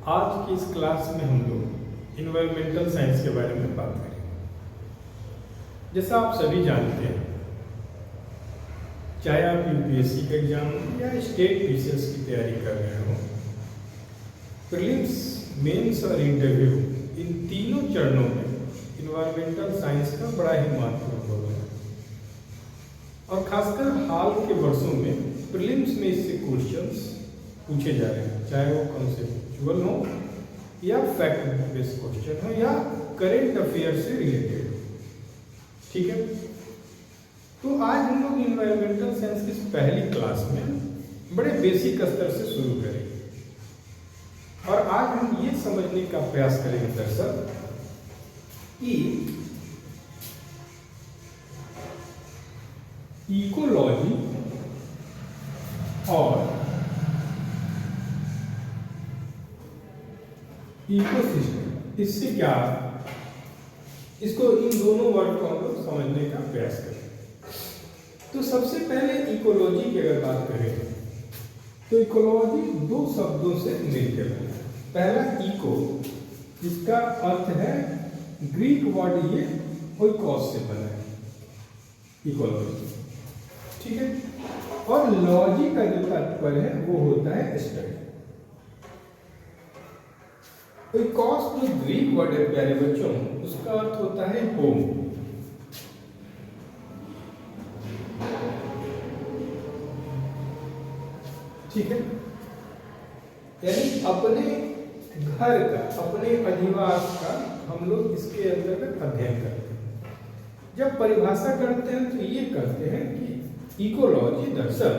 आज की इस क्लास में हम लोग इन्वायरमेंटल साइंस के बारे में बात करेंगे। जैसा आप सभी जानते हैं, चाहे आप यूपीएससी का एग्जाम या स्टेट पीसीएस की तैयारी कर रहे हो, प्रीलिम्स, मेंस और इंटरव्यू, इन तीनों चरणों में इन्वायरमेंटल साइंस का बड़ा ही महत्वपूर्ण रोल है। और खासकर हाल के वर्षों में प्रीलिम्स में इससे क्वेश्चंस पूछे जा रहे हैं, चाहे वो कॉन्सेप्चुअल हो या फैक्ट बेस्ड क्वेश्चन हो या करेंट अफेयर से रिलेटेड हो। ठीक है, तो आज हम लोग इन्वायरमेंटल साइंस की पहली क्लास में बड़े बेसिक स्तर से शुरू करेंगे और आज हम ये समझने का प्रयास करेंगे दर्शक कि इकोलॉजी और इकोसिस्टम, इससे क्या, इसको इन दोनों वर्ड को हम लोग समझने का प्रयास करें। तो सबसे पहले इकोलॉजी की अगर बात करें तो इकोलॉजी दो शब्दों से मिलकर बना है। पहला इको, इसका अर्थ है ग्रीक वर्ड ये ओइकोस से बना है इकोलॉजी। ठीक है, और लॉजी का जो तात्पर्य है वो होता है स्टडी। ओइकोस जो ग्रीक वर्ड है प्यारे बच्चों, उसका अर्थ होता है होम। ठीक है, यानी अपने घर का, अपने अधिवास का हम लोग इसके अंतर्गत अध्ययन करते हैं। जब परिभाषा करते हैं तो ये कहते हैं कि इकोलॉजी दरअसल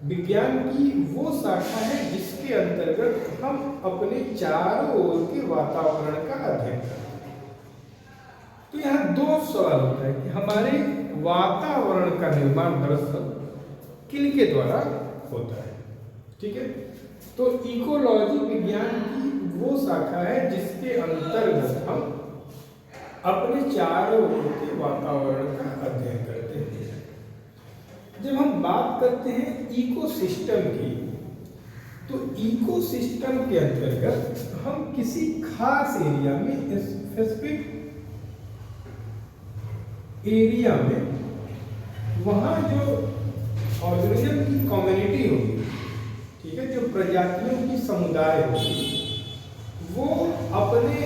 विज्ञान की वो शाखा है जिसके अंतर्गत हम अपने चारों ओर के वातावरण का अध्ययन करते हैं। तो यहाँ दो सवाल होता है कि हमारे वातावरण का निर्माण दरअसल किनके द्वारा होता है। ठीक है, तो इकोलॉजी विज्ञान की वो शाखा है जिसके अंतर्गत हम अपने चारों ओर के वातावरण का अध्ययन करते हैं। जब हम बात करते हैं इकोसिस्टम की, तो इकोसिस्टम के अंतर्गत हम किसी खास एरिया में, स्पेसिफिक एरिया में, वहाँ जो ऑर्गेनिज्म की कम्युनिटी होगी, ठीक है, जो प्रजातियों की समुदाय होगी, वो अपने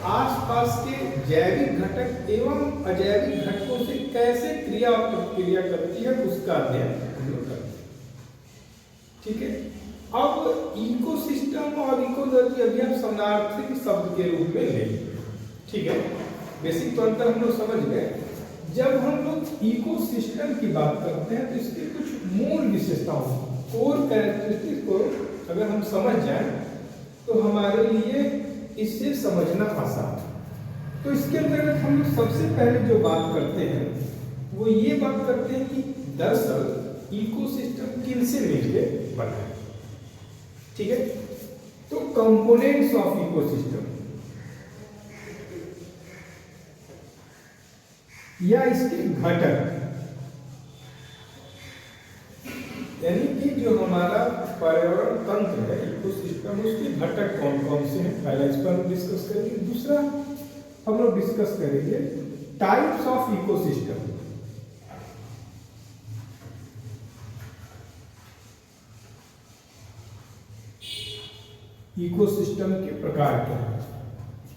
आसपास के जैविक घटक एवं अजैविक घटकों से कैसे क्रिया और प्रतिक्रिया करती है उसका अध्ययन हम लोग करते हैं। ठीक है, अब इकोसिस्टम और इकोलॉजी अभी हम समानार्थक शब्द के रूप में लेंगे। ठीक है, बेसिक तो अंतर हम लोग समझ गए। जब हम लोग इकोसिस्टम की बात करते हैं तो इसके कुछ मूल विशेषताओं, कोर कैरेक्टरिस्टिक्स को अगर हम समझ जाएं तो हमारे लिए इससे समझना आसान है। तो इसके अंतर्गत हम लोग सबसे पहले जो बात करते हैं वो ये बात करते हैं कि दरअसल इकोसिस्टम किनसे मिलकर बना है। ठीक है, तो कंपोनेंट्स ऑफ इकोसिस्टम या इसके घटक, यानी कि जो हमारा पर्यावरण तंत्र है, इकोसिस्टम, उसके घटक कौन कौन से हैं, पहला इस पर डिस्कस करेंगे। दूसरा हम लोग डिस्कस करेंगे टाइप्स ऑफ इकोसिस्टम। इकोसिस्टम के प्रकार क्या हैं।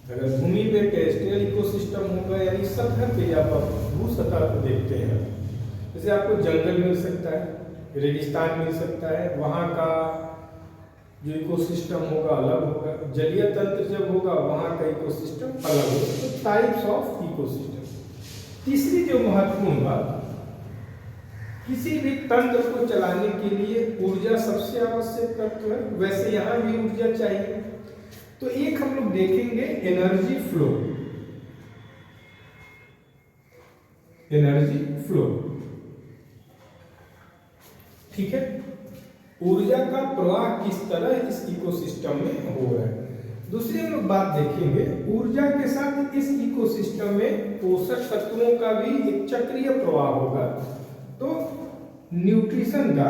अगर भूमि पे टेरेस्ट्रियल इकोसिस्टम होगा, यानी सतह पे आप भू सतह को देखते हैं, जैसे आपको जंगल मिल सकता है, रेगिस्तान मिल सकता है, वहाँ का जो इकोसिस्टम होगा अलग होगा। जलीय तंत्र जब होगा वहाँ का इकोसिस्टम अलग होगा। तो टाइप्स ऑफ इकोसिस्टम। तीसरी जो महत्वपूर्ण बात, किसी भी तंत्र को चलाने के लिए ऊर्जा सबसे आवश्यक तत्व है, वैसे यहाँ भी ऊर्जा चाहिए। तो एक हम लोग देखेंगे एनर्जी फ्लो। एनर्जी फ्लो, ठीक है, ऊर्जा का प्रवाह किस तरह इस इकोसिस्टम में हो रहा है। दूसरी हम लोग बात देखेंगे ऊर्जा के साथ इस इकोसिस्टम में पोषक तत्वों का भी एक चक्रीय प्रवाह होगा। तो न्यूट्रिशन का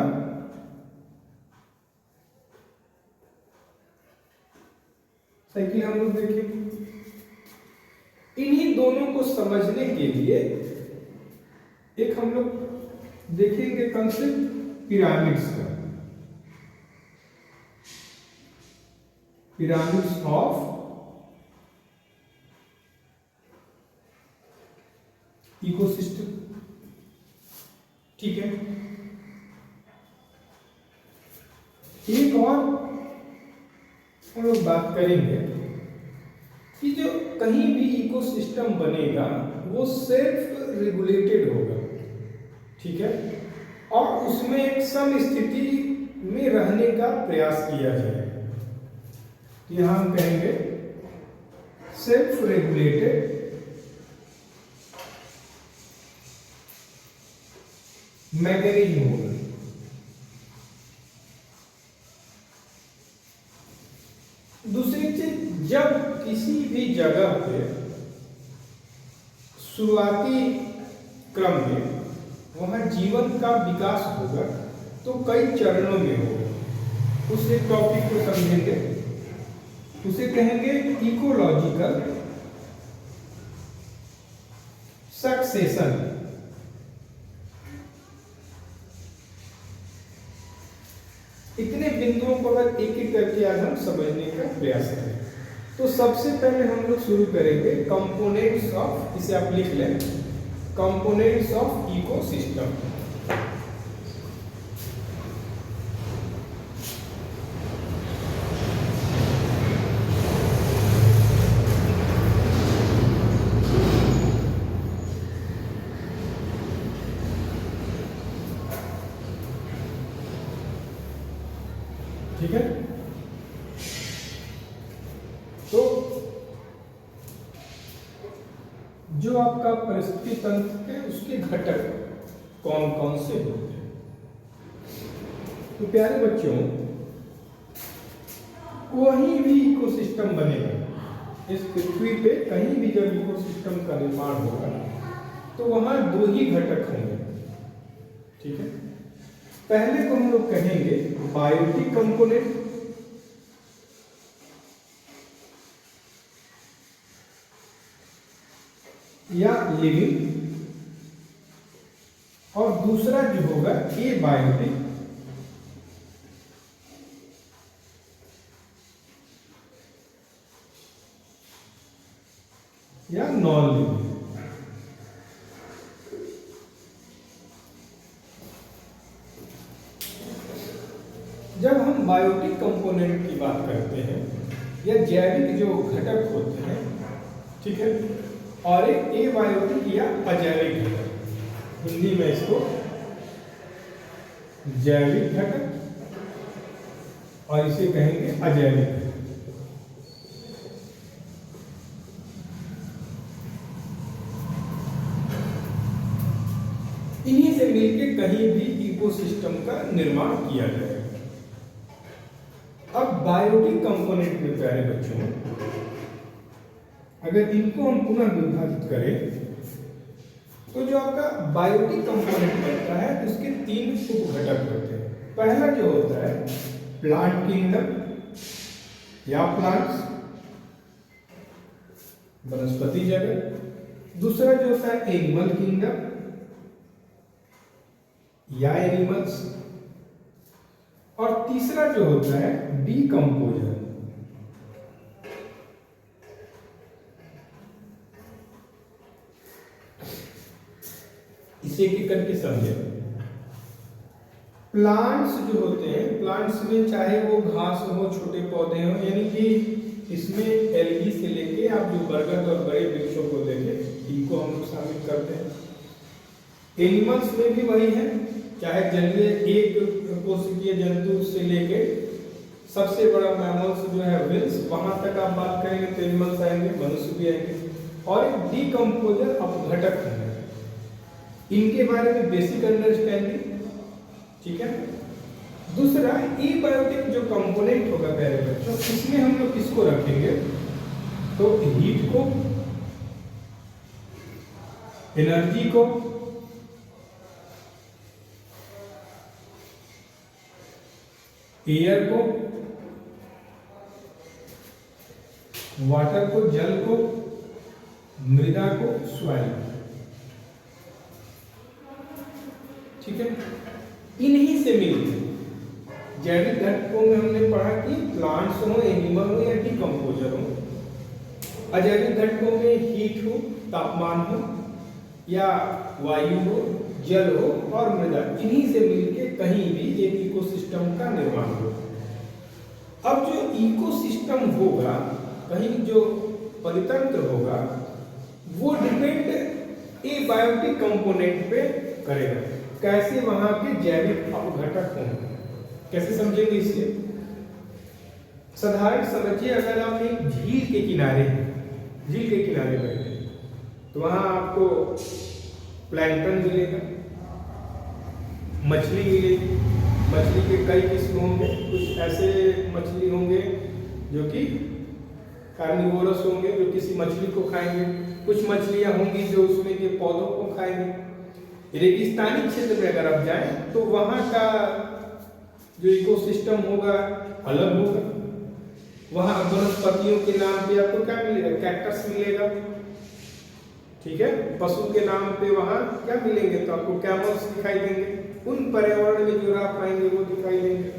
साइकिल हम लोग देखेंगे। इन्हीं दोनों को समझने के लिए एक हम लोग देखेंगे कंसेप्ट पिरामिड्स का, पिरामिड्स ऑफ इकोसिस्टम। ठीक है, एक और हम लोग बात करेंगे कि जो कहीं भी इकोसिस्टम बनेगा वो सेल्फ रेगुलेटेड होगा। ठीक है, और उसमें एक सम स्थिति में रहने का प्रयास किया जाए। यहां हम कहेंगे सेल्फ रेगुलेटेड मैकेनिज्म होगा। दूसरी चीज, जब किसी भी जगह पे शुरुआती क्रम में वहां जीवन का विकास होगा तो कई चरणों में होगा। उस एक टॉपिक को समझेंगे, उसे कहेंगे इकोलॉजिकल सक्सेशन। इतने बिंदुओं को अगर एक एक करके आज हम समझने का प्रयास करें तो सबसे पहले हम लोग शुरू करेंगे कंपोनेंट्स ऑफ, इसे आप लिख लें, कंपोनेंट्स ऑफ इकोसिस्टम। ठीक है, तो जो आपका परिस्थिति तंत्र है उसके घटक कौन कौन से होते हैं। तो प्यारे बच्चों, कोई भी इकोसिस्टम बनेगा इस पृथ्वी पे, कहीं भी जब इकोसिस्टम का निर्माण होगा तो वहां दो ही घटक होंगे। ठीक है, पहले को हम लोग कहेंगे बायोटिक कंपोनेंट, या लिविंग, और दूसरा जो होगा एबायोटिक या नॉन लिविंग। जब हम बायोटिक कंपोनेंट की बात करते हैं या जैविक जो घटक होते हैं, ठीक है, और एक एबायोटिक या अजैविक घटक, हिंदी में इसको जैविक घटक और इसे कहेंगे अजैविक घटक। इन्हीं से मिलकर कहीं भी इकोसिस्टम का निर्माण किया जाएगा। अब बायोटिक कंपोनेंट में प्यारे बच्चों, अगर इनको हम पुनः विभाजित करें तो जो आपका बायोटिक कंपोनेंट बनता है उसके तीन उप घटक होते हैं। पहला जो होता है प्लांट किंगडम या प्लांट्स, वनस्पति जगत। दूसरा जो होता है एनिमल किंगडम या एनिमल्स, और तीसरा जो होता है डीकंपोजर। इसे एक करके समझे। प्लांट्स जो होते हैं, प्लांट्स में चाहे वो घास हो, छोटे पौधे हो, यानी कि इसमें एल्गी से लेके आप जो बरगद और बड़े वृक्षों को देखें, इनको हम लोग शामिल करते हैं। एनिमल्स में भी वही है, चाहे जंगली एक कोशिकीय जंतु से लेके सबसे बड़ा मैमल्स जो है व्हेल्स, वहां तक आप बात करेंगे तो एनिमल्स आएंगे, मनुष्य भी आएंगे। और एक डीकंपोजर अपघटक है, इनके बारे में बेसिक अंडरस्टैंडिंग। ठीक है, दूसरा एबायोटिक जो कंपोनेंट होगा प्यारे बच्चों, इसमें हम लोग किसको रखेंगे तो हीट को, एनर्जी को, एयर को वाटर को जल को, मृदा को सॉइल। ठीक है, इन्हीं से मिलते जैविक घटकों में हमने पढ़ा कि प्लांट्स हो, एनिमल हो या डिकम्पोजर हो। अजैविक घटकों में हीट हो, तापमान हो, या वायु हो, जल हो और मृदा, इन्हीं से मिलके कहीं भी एक इकोसिस्टम का निर्माण हो। अब जो इकोसिस्टम होगा, कहीं जो परितंत्र होगा, वो डिपेंड एबायोटिक कंपोनेंट पे करेगा। कैसे वहां के जैविक अपघटक होंगे, कैसे समझेंगे इसे? साधारण समझिए, अगर आप एक झील के किनारे बैठे तो वहां आपको प्लैंक्टन मिलेगा, मछली मिलेगी। मछली के कई किस्म होंगे, कुछ ऐसे मछली होंगे जो कि कार्निवोरस होंगे, जो किसी मछली को खाएंगे। कुछ मछलियां होंगी जो उसमें के पौधों को खाएंगे। रेगिस्तानी क्षेत्र में अगर आप जाएं तो वहां का जो इकोसिस्टम होगा अलग होगा। वहां वनस्पतियों के नाम पे आपको क्या मिलेगा? कैक्टस मिलेगा। ठीक है, पशु के नाम पे वहां क्या मिलेंगे? तो आपको कैमल्स दिखाई देंगे। उन पर्यावरण में जो आप पाएंगे वो दिखाई देंगे।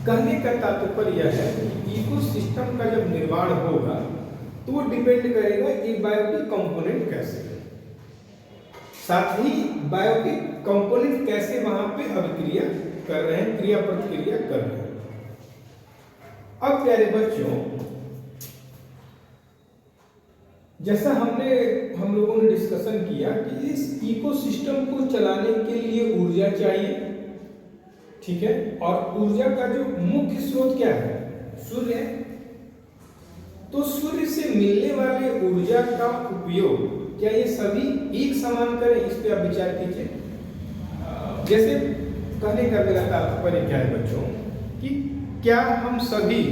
कहने का तात्पर्य यह है कि इकोसिस्टम का जब निर्माण होगा तो वो डिपेंड करेगा एबायोटिक कंपोनेंट कैसे है, साथ ही बायोटिक कंपोनेंट कैसे वहां पे अभिक्रिया कर रहे हैं, क्रिया प्रतिक्रिया कर रहे हैं। अब प्यारे बच्चों, जैसा हम लोगों ने डिस्कशन किया कि इस इकोसिस्टम को चलाने के लिए ऊर्जा चाहिए। ठीक है, और ऊर्जा का जो मुख्य स्रोत क्या है? सूर्य है। तो सूर्य से मिलने वाले ऊर्जा का उपयोग क्या ये सभी एक समान करें? इस पे आप विचार कीजिए। जैसे कहने का मेरा तात्पर्य क्या है बच्चों, कि क्या हम सभी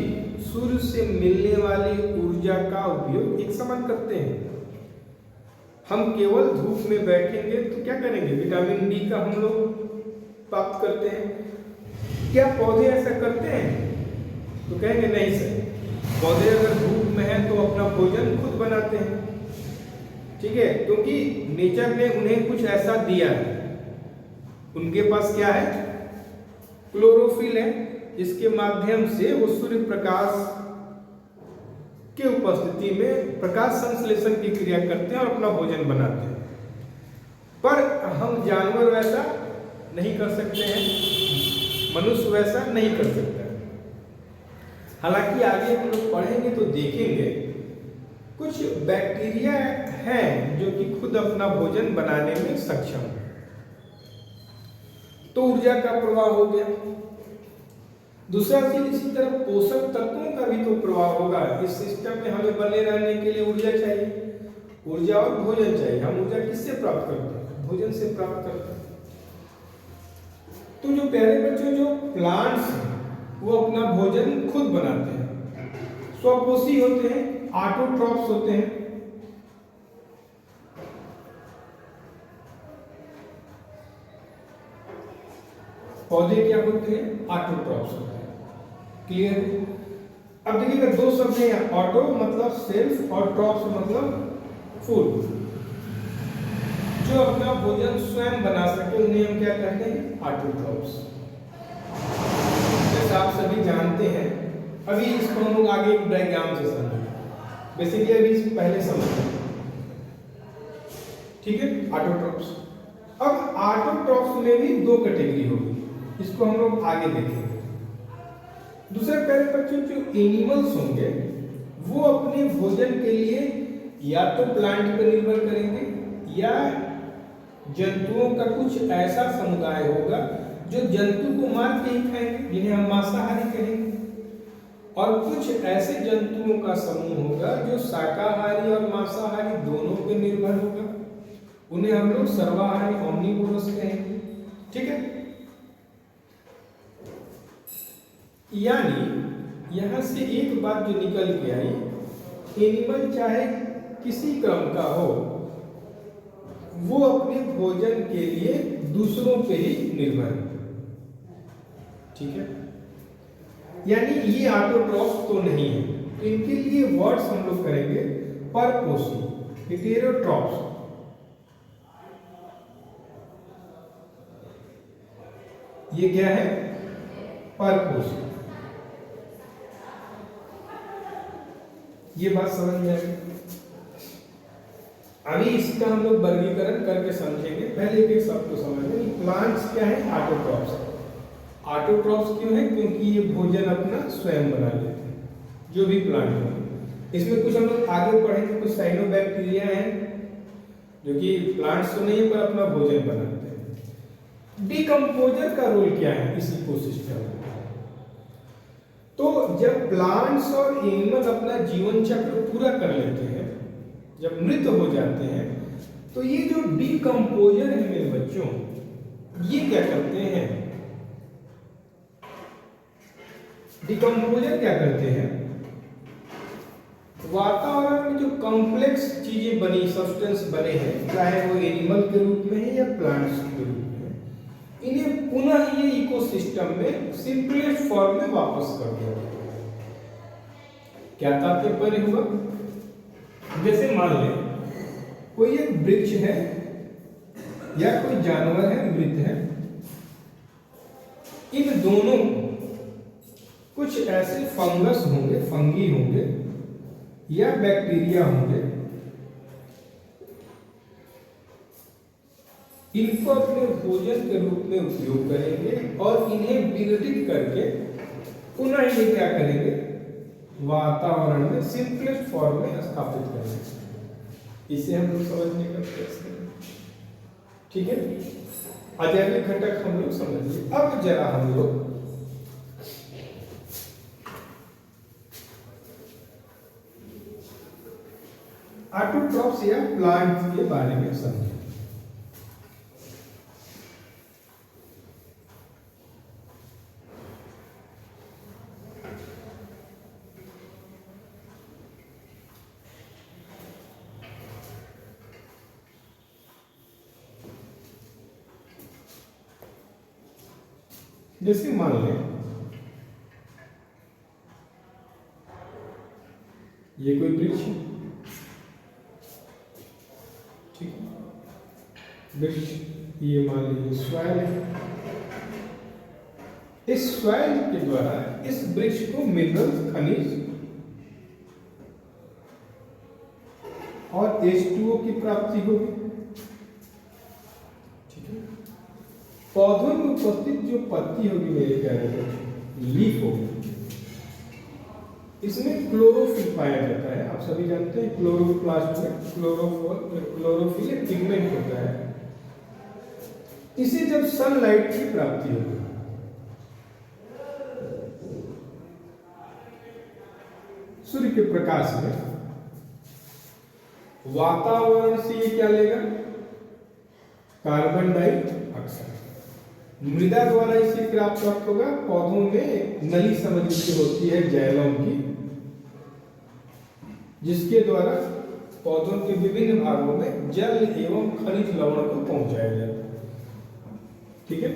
सूर्य से मिलने वाली ऊर्जा का उपयोग एक समान करते हैं? हम केवल धूप में बैठेंगे तो क्या करेंगे? विटामिन डी का हम लोग प्राप्त करते हैं। क्या पौधे ऐसा करते हैं? तो कहेंगे नहीं सर, पौधे अगर धूप में हैं तो अपना भोजन खुद बनाते हैं। ठीक है, क्योंकि नेचर ने उन्हें कुछ ऐसा दिया है। उनके पास क्या है? क्लोरोफिल है, जिसके माध्यम से वो सूर्य प्रकाश के उपस्थिति में प्रकाश संश्लेषण की क्रिया करते हैं और अपना भोजन बनाते हैं। पर हम जानवर वैसा नहीं कर सकते हैं, मनुष्य वैसा नहीं कर सकता। हालांकि आगे हम लोग पढ़ेंगे तो देखेंगे कुछ बैक्टीरिया हैं जो कि खुद अपना भोजन बनाने में सक्षम है। तो ऊर्जा का प्रवाह हो गया। दूसरा चीज, इसी तरह पोषक तत्वों का भी तो प्रवाह होगा। इस सिस्टम में हमें बने रहने के लिए ऊर्जा चाहिए, ऊर्जा और भोजन चाहिए। हम ऊर्जा किससे प्राप्त करते हैं? भोजन से प्राप्त करते हैं। तो जो प्यारे बच्चों, जो प्लांट्स हैं वो अपना भोजन खुद बनाते हैं, स्वपोषी होते हैं, ऑटोट्रॉफ्स होते हैं। पौधे क्या होते हैं? ऑटोट्रॉफ्स होते हैं। क्लियर? अब देखिएगा, दो शब्द हैं यहाँ। ऑटो मतलब सेल्फ और ट्रॉप्स मतलब फूड। जो अपना भोजन स्वयं बना सके उन्हें हम क्या कहते हैं? ऑटोट्रॉफ्स। जैसा आप सभी जानते हैं, अभी इसको हम लोग आगे एक डायग्राम से समझेंगे। बेसिकली अभी पहले समझते हैं। ठीक है, ऑटोट्रॉफ्स। अब ऑटोट्रॉफ्स में भी दो कैटेगरी होगी, इसको हम लोग आगे देखेंगे। दूसरे प्यारे बच्चों, जो एनिमल्स होंगे वो अपने भोजन के लिए या तो प्लांट पर निर्भर करेंगे या जंतुओं का कुछ ऐसा समुदाय होगा जो जंतु को मार के ही खाएंगे, जिन्हें हम मांसाहारी कहेंगे। और कुछ ऐसे जंतुओं का समूह होगा जो शाकाहारी और मांसाहारी दोनों पर निर्भर होगा, उन्हें हम लोग सर्वाहारी ओमनिवोरस कहेंगे। ठीक है, यानी यहां से एक बात जो निकल के आई, एनिमल चाहे किसी क्रम का हो, वो अपने भोजन के लिए दूसरों पे ही निर्भर है। ठीक है, यानी ये ऑटोट्रॉफ्स तो नहीं है। तो इनके लिए वर्ड्स हम लोग करेंगे परपोसी, हेटेरोट्रॉप्स। ये क्या है? परपोसी। ये बात समझ में आई? अभी इसका हम लोग वर्गीकरण करके समझेंगे। पहले एक शब्द को समझें। प्लांट्स क्या है? ऑटोट्रॉप्स। ऑटोट्रॉप्स क्यों है? क्योंकि ये भोजन अपना स्वयं बना लेते हैं, जो भी प्लांट है। इसमें कुछ हम लोग आगे पढ़ेंगे, कुछ साइनोबैक्टीरिया हैं जो कि प्लांट्स तो नहीं है पर अपना भोजन बनाते हैं। डिकम्पोजर का रोल क्या है इस इकोसिस्टम में? तो जब प्लांट्स और एनिमल अपना जीवन चक्र पूरा कर लेते हैं, जब मृत हो जाते हैं, तो ये जो डिकम्पोजर है मेरे बच्चों, ये क्या करते हैं? डिकम्पोजर क्या करते हैं? वातावरण में जो कॉम्प्लेक्स चीजें बनी, सब्सटेंस बने हैं, चाहे वो एनिमल के रूप में है या प्लांट्स के रूप में, इन्हें पुनः ये इकोसिस्टम में सिंपलेस्ट फॉर्म में वापस कर दिया। क्या तात्पर्य हुआ? जैसे मान लें कोई एक वृक्ष है या कोई जानवर है, मृत है, इन दोनों कुछ ऐसे फंगस होंगे, फंगी होंगे या बैक्टीरिया होंगे, इनको अपने भोजन के रूप में उपयोग करेंगे और इन्हें विघटित करके पुनः ये क्या करेंगे? वातावरण में सिंपलेस्ट फॉर्म में स्थापित करेंगे। इसे हम लोग समझने का प्रयास करेंगे। ठीक है, अजैविक घटक हम लोग समझिए। अब जरा हम लोग ऑटोट्रॉप्स या प्लांट्स के बारे में समझें। जैसे मान लें ये कोई वृक्ष है, ठीक है, वृक्ष, ये मान लीजिए सॉइल है। इस सॉइल के द्वारा इस वृक्ष को मिनरल्स, खनिज और H2O की प्राप्ति होगी। ठीक है, पौधों में उपस्थित जो पत्ती होगी मेरे प्यारे बच्चों, लीफ होगी, इसमें क्लोरोफिल पाया जाता है। आप सभी जानते हैं क्लोरोप्लास्ट में क्लोरोफिल एक पिगमेंट होता है। इसे जब सनलाइट की प्राप्ति होगी, सूर्य के प्रकाश में, वातावरण से ये क्या लेगा? Carbon dioxide. मृदा द्वारा इसे क्या प्राप्त होगा? पौधों में नली समझ होती है जाइलम की, जिसके द्वारा पौधों के विभिन्न भागों में जल एवं खनिज लवण को पहुंचाया जाता है। ठीक है,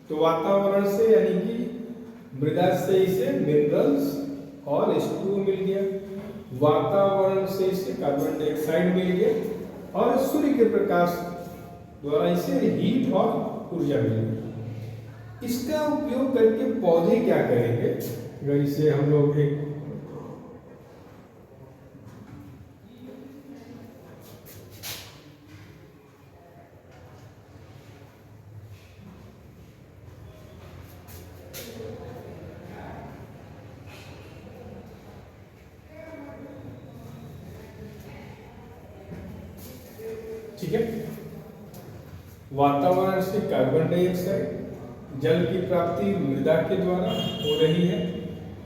तो वातावरण से यानी कि मृदा से इसे मिनरल्स और H2O मिल गया, वातावरण से इसे कार्बन डाइऑक्साइड मिल गया और सूर्य के प्रकाश द्वारा इसे हीट और ऊर्जा मिल गई। इसका उपयोग करके पौधे क्या करेंगे? अगर इसे हम लोग एक ठीक है, वातावरण से कार्बन डाइऑक्साइड, जल की प्राप्ति मृदा के द्वारा हो रही है,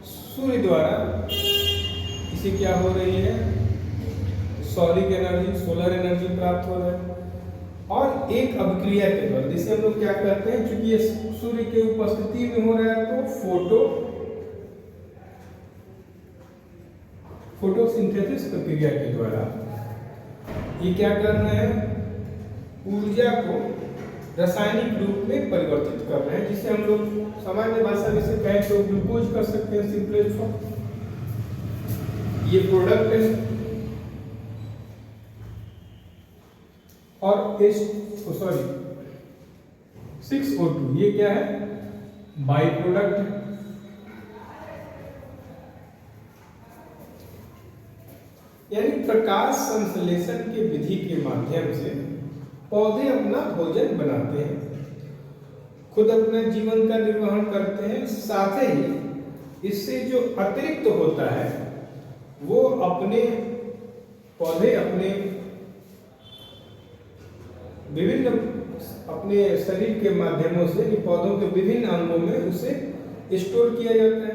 सूर्य द्वारा इसे क्या हो रही है? सौरिक एनर्जी, सोलर एनर्जी प्राप्त हो रहा है, और एक अभिक्रिया के द्वारा, जिसे हम लोग क्या कहते हैं, क्योंकि ये सूर्य के उपस्थिति में हो रहा है तो फोटोसिंथेसिस प्रक्रिया के द्वारा ये क्या कर रहे हैं? ऊर्जा को रासायनिक रूप में परिवर्तित कर रहे हैं, जिसे हम लोग सामान्य भाषा में से कहें तो ग्लूकोज कर सकते हैं, सिंपलेस्ट फॉर्म। ये प्रोडक्ट है, और सॉरी 6O2 ये क्या है, बाई प्रोडक्ट है। यानी प्रकाश संश्लेषण के विधि के माध्यम से पौधे अपना भोजन बनाते हैं, खुद अपने जीवन का निर्वहन करते हैं, साथ ही इससे जो अतिरिक्त होता है वो पौधे अपने विभिन्न अपने शरीर के माध्यमों से पौधों के विभिन्न अंगों में उसे स्टोर किया जाता है,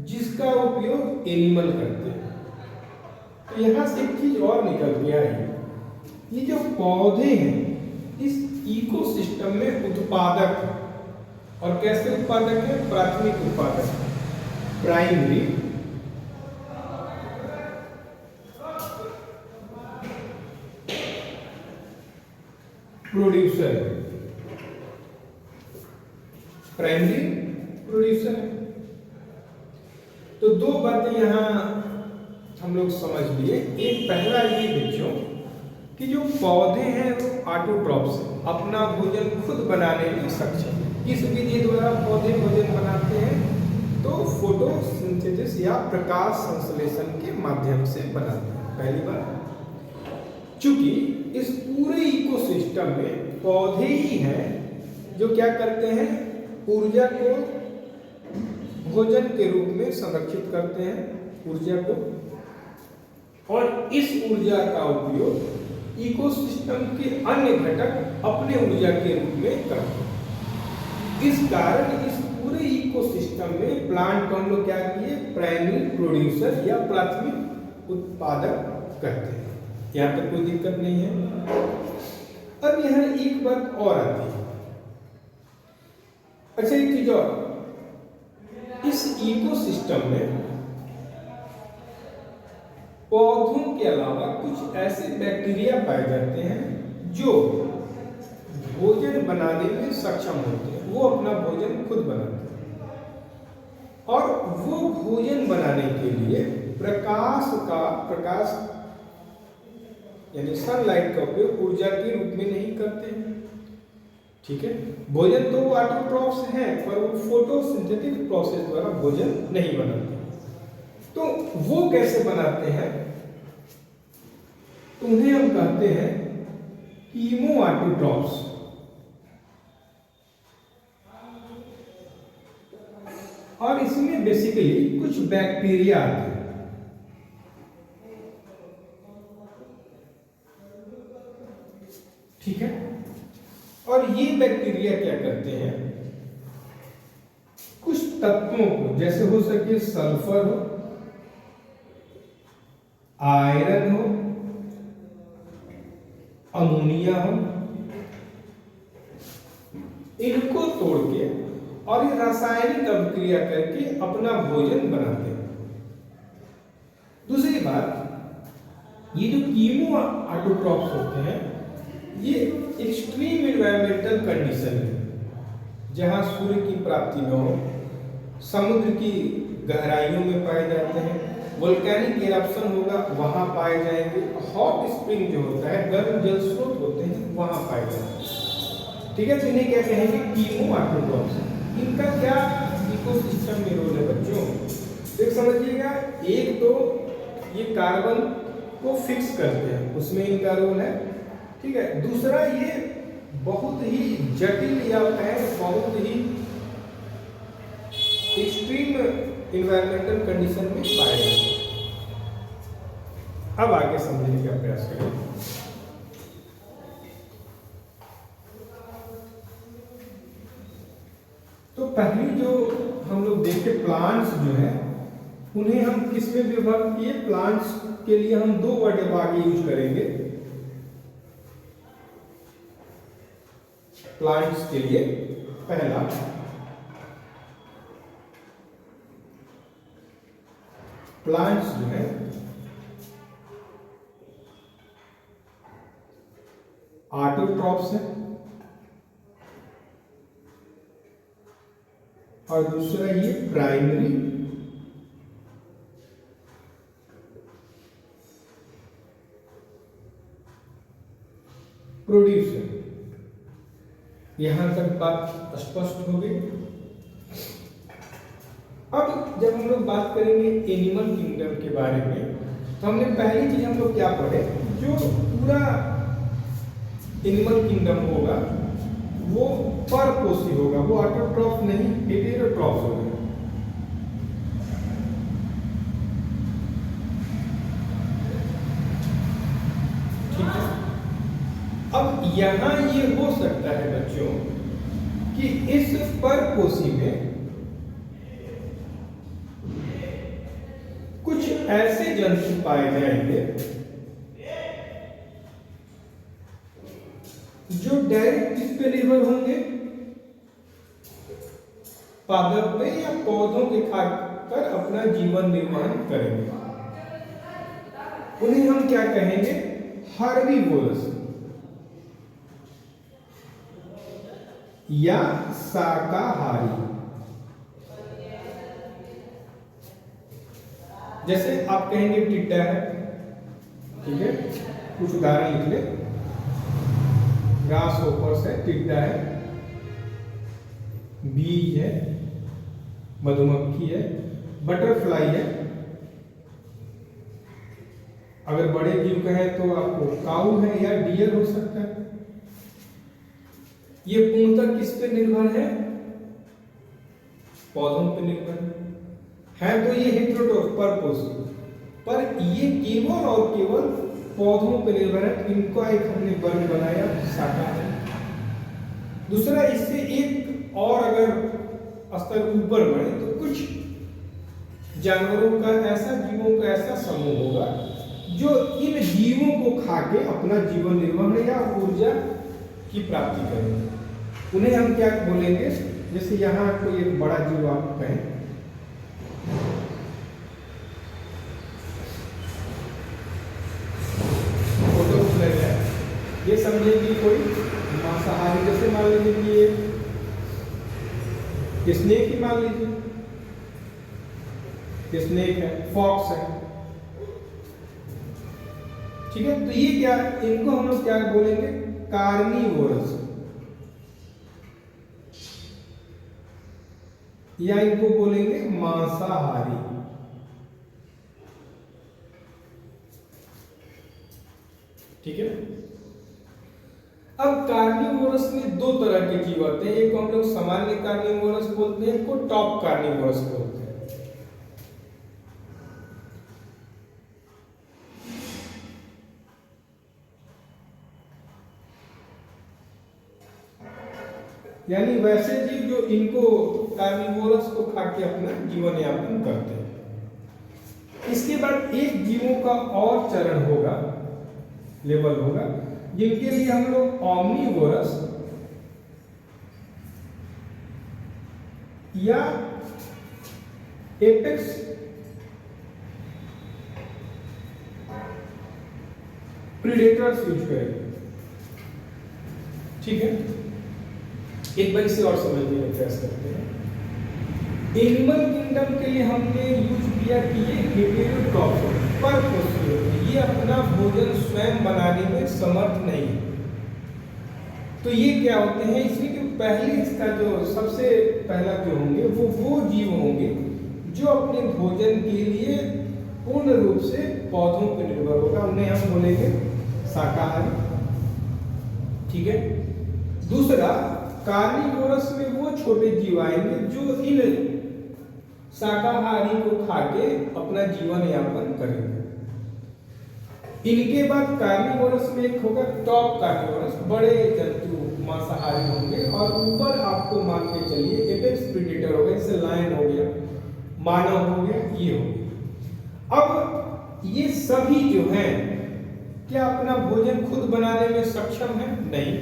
जिसका उपयोग एनिमल करते हैं। तो यहाँ से एक चीज और निकल गया है, ये जो पौधे हैं इस इकोसिस्टम में उत्पादक, और कैसे उत्पादक है, प्राथमिक उत्पादक, प्राइमरी प्रोड्यूसर, प्राइमरी प्रोड्यूसर। तो दो बातें यहां हम लोग समझ लिए। एक पहला ये बच्चों कि जो पौधे हैं वो ऑटोट्रॉप्स हैं, अपना भोजन खुद बनाने में सक्षम है। किस विधि द्वारा पौधे भोजन बनाते हैं, तो फोटोसिंथेसिस या प्रकाश संश्लेषण के माध्यम से बनाते हैं। पहली बात, चूंकि इस पूरे इकोसिस्टम में पौधे ही हैं जो क्या करते हैं, ऊर्जा को भोजन के रूप में संरक्षित करते हैं, ऊर्जा को, और इस ऊर्जा का उपयोग इकोसिस्टम के अन्य घटक अपने ऊर्जा के रूप में करते हैं। इस कारण इस पूरे इकोसिस्टम में प्लांट को हम लोग क्या किए, प्राइमरी प्रोड्यूसर या प्राथमिक उत्पादक कहते हैं। यहाँ तक कोई दिक्कत नहीं है। अब यहाँ एक बात और आती है, अच्छा एक चीज और, इस इकोसिस्टम में पौधों के अलावा कुछ ऐसे बैक्टीरिया पाए जाते हैं जो भोजन बनाने में सक्षम होते हैं, वो अपना भोजन खुद बनाते हैं, और वो भोजन बनाने के लिए प्रकाश यानी सनलाइट का उपयोग ऊर्जा के रूप में नहीं करते हैं। ठीक है, भोजन तो वो ऑटोट्रॉप्स हैं, पर वो फोटोसिंथेटिक प्रोसेस द्वारा भोजन नहीं बनाते। तो वो कैसे बनाते हैं, तो उन्हें हम कहते हैं कीमो ऑटोट्रॉप्स। और इसमें बेसिकली कुछ बैक्टीरिया आते हैं। ठीक है, और ये बैक्टीरिया क्या करते हैं, कुछ तत्वों को, जैसे हो सके सल्फर हो, आयरन हो, अमोनिया हो, इनको तोड़ के और ये रासायनिक अभिक्रिया करके अपना भोजन बनाते हैं। दूसरी बात, ये जो कीमो ऑटोट्रॉप्स होते हैं ये एक्सट्रीम एनवायरमेंटल कंडीशन है, जहां सूर्य की प्राप्ति न हो, समुद्र की गहराइयों में पाए जाते हैं, वोल्केनिक इरप्शन होगा वहां पाए जाएंगे, हॉट स्प्रिंग जो होता है, गर्म जल स्रोत होते हैं वहां पाए जाते हैं। ठीक है, तो इन्हें क्या कहेंगे, कीमो ऑटोट्रॉप्स। इनका क्या इकोसिस्टम में रोल है बच्चों, एक समझिएगा। एक तो ये कार्बन को फिक्स करते हैं, उसमें इनका रोल है। ठीक है, दूसरा ये बहुत ही जटिल या बहुत ही एक्सट्रीम एनवायरमेंटल कंडीशन में पाए जाते हैं। अब आगे समझने का प्रयास करें। तो पहली जो हम लोग देखे प्लांट्स जो है उन्हें हम किस में विभाग किए, प्लांट्स के लिए हम दो वर्ड आगे यूज करेंगे। प्लांट्स के लिए पहला प्लांट्स जो है ऑटोट्रॉप्स है, और दूसरा ये प्राइमरी प्रोड्यूसर। यहां तक बात स्पष्ट हो गई। अब जब हम लोग बात करेंगे एनिमल किंगडम के बारे में, तो हमने पहली चीज हम लोग क्या पढ़े, जो पूरा एनिमल किंगडम होगा वो परपोषी होगा, वो ऑटोट्रॉफ नहीं हेटेरोट्रॉफ होगा। ठीक है। अब यहां ये हो सकता है बच्चों कि इस परपोषी में कुछ ऐसे जंतु पाए जाएंगे जो डायरेक्ट किस पे निर्भर होंगे, पादप पे या पौधों के खाकर अपना जीवन निर्वाह करेंगे। उन्हें हम क्या कहेंगे, हर्बीवोरस या शाकाहारी। जैसे आप कहेंगे टिड्डा है, ठीक है, कुछ उदाहरण लिख ले, ग्रास होपर्स है, टिड्डा है, बीज है, मधुमक्खी है, बटरफ्लाई है। अगर बड़े जीव कहें तो आपको काऊ है या डियर हो सकता है। ये पूर्णतः किस पे निर्भर है, पौधों पे निर्भर है तो ये हेटेरोट्रॉफ परपोषी, पर ये केवल और केवल पौधों पर निर्भर है। इनका एक हमने वर्ग बनाया शाकाहारी। दूसरा, इससे एक और अगर स्तर ऊपर बढ़े तो कुछ जानवरों का ऐसा, जीवों का ऐसा समूह होगा जो इन जीवों को खाके अपना जीवन निर्वाह या ऊर्जा की प्राप्ति करेंगे। उन्हें हम क्या बोलेंगे, जैसे यहाँ कोई एक बड़ा जीव आप कहें, ये समझे कि कोई मांसाहारी, जैसे मान लीजिए कि ये स्नेक ही मान लीजिए, स्नेक है, फॉक्स है, ठीक है। तो ये क्या, इनको हम लोग क्या बोलेंगे, कार्निवोरस, या इनको बोलेंगे मांसाहारी। ठीक है। अब कार्निवोरस में दो तरह के जीव आते हैं, एक को हम लोग सामान्य कार्निवोरस बोलते हैं, एक को टॉप कार्निवोरस बोलते हैं। यानी वैसे जीव जो इनको कार्निवोरस को खा के अपना जीवन यापन करते हैं। इसके बाद एक जीवों का और चरण होगा, लेवल होगा, जिनके लिए हम लोग ओमनीवोरस या एपेक्स प्रीडेटर्स यूज करेंगे। ठीक है, एक बार इसे और समझने का प्रयास करते हैं। एनिमल किंगडम के लिए हमने यूज किया कि ये हेटेरोट्रॉफ परपोषी होते हैं, ये अपना भोजन स्वयं बनाने में समर्थ नहीं है। तो ये क्या होते हैं, इसमें कि पहले इसका जो सबसे पहला जो होंगे वो जीव होंगे जो अपने भोजन के लिए पूर्ण रूप से पौधों पर निर्भर होगा, उन्हें हम बोलेंगे शाकाहारी। ठीक है। दूसरा, कार्निवोरस में वो छोटे जीव आएंगे जो इन शाकाहारी को खाके अपना जीवन यापन करेंगे। इनके बाद कार्निवोरस में एक होगा टॉप कार्निवोरस, बड़े जंतु मांसाहारी होंगे, और ऊपर आपको मान के चलिए एपेक्स प्रीडेटर हो गया, जैसे लायन हो गया, मानव हो गया, ये हो गया। अब ये सभी जो हैं क्या अपना भोजन खुद बनाने में सक्षम है? नहीं।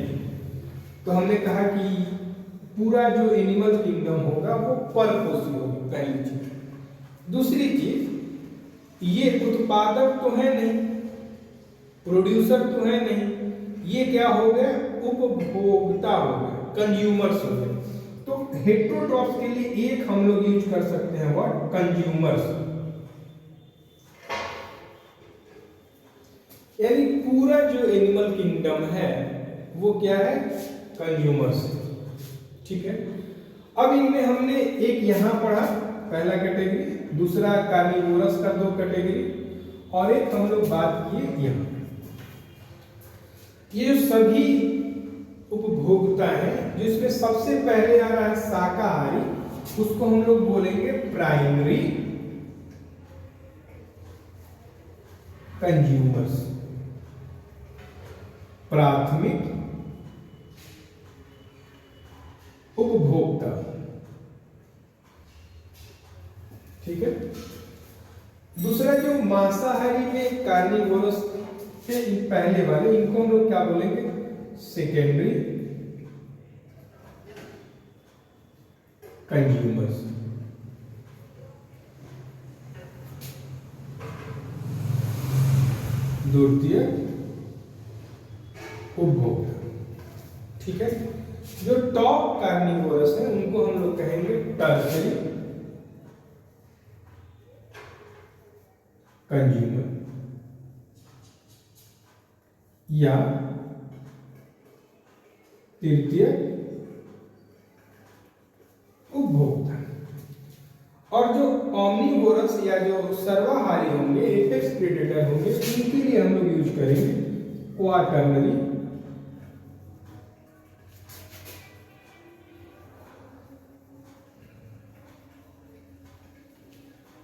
तो हमने कहा कि पूरा जो एनिमल किंगडम होगा वो परपोषी होगी, पहली चीज। दूसरी चीज, ये उत्पादक तो है नहीं, प्रोड्यूसर तो है नहीं, ये क्या हो गया, उपभोक्ता हो गया, कंज्यूमर्स हो गए। तो हेटेरोट्रॉफ के लिए एक हम लोग यूज कर सकते हैं वर्ड कंज्यूमर्स, यानी पूरा जो एनिमल किंगडम है वो क्या है, कंज्यूमर्स है। ठीक है, अब इनमें हमने एक यहाँ पढ़ा पहला कैटेगरी, दूसरा कार्निवोरस का 2 कैटेगरी, और एक हम लोग बात किए यहाँ। ये जो सभी उपभोक्ता हैं, जिसमें सबसे पहले आ रहा है शाकाहारी, उसको हम लोग बोलेंगे प्राइमरी कंज्यूमर्स, प्राथमिक उपभोक्ता। ठीक है, दूसरा जो मांसाहारी में कार्निवोरस के पहले वाले, इनको हम लोग क्या बोलेंगे, सेकेंडरी कंज्यूमर्स। द्वितीय उपभोक्ता। ठीक है, जो टॉप कार्निवोरस है उनको हम लोग कहेंगे टर्शरी कंज्यूमर या तृतीय उपभोक्ता। और जो ऑमनीवोरस या जो सर्वाहारी होंगे, एपेक्स प्रेडेटर होंगे, उनके लिए हम लोग यूज करेंगे क्वाटरनरी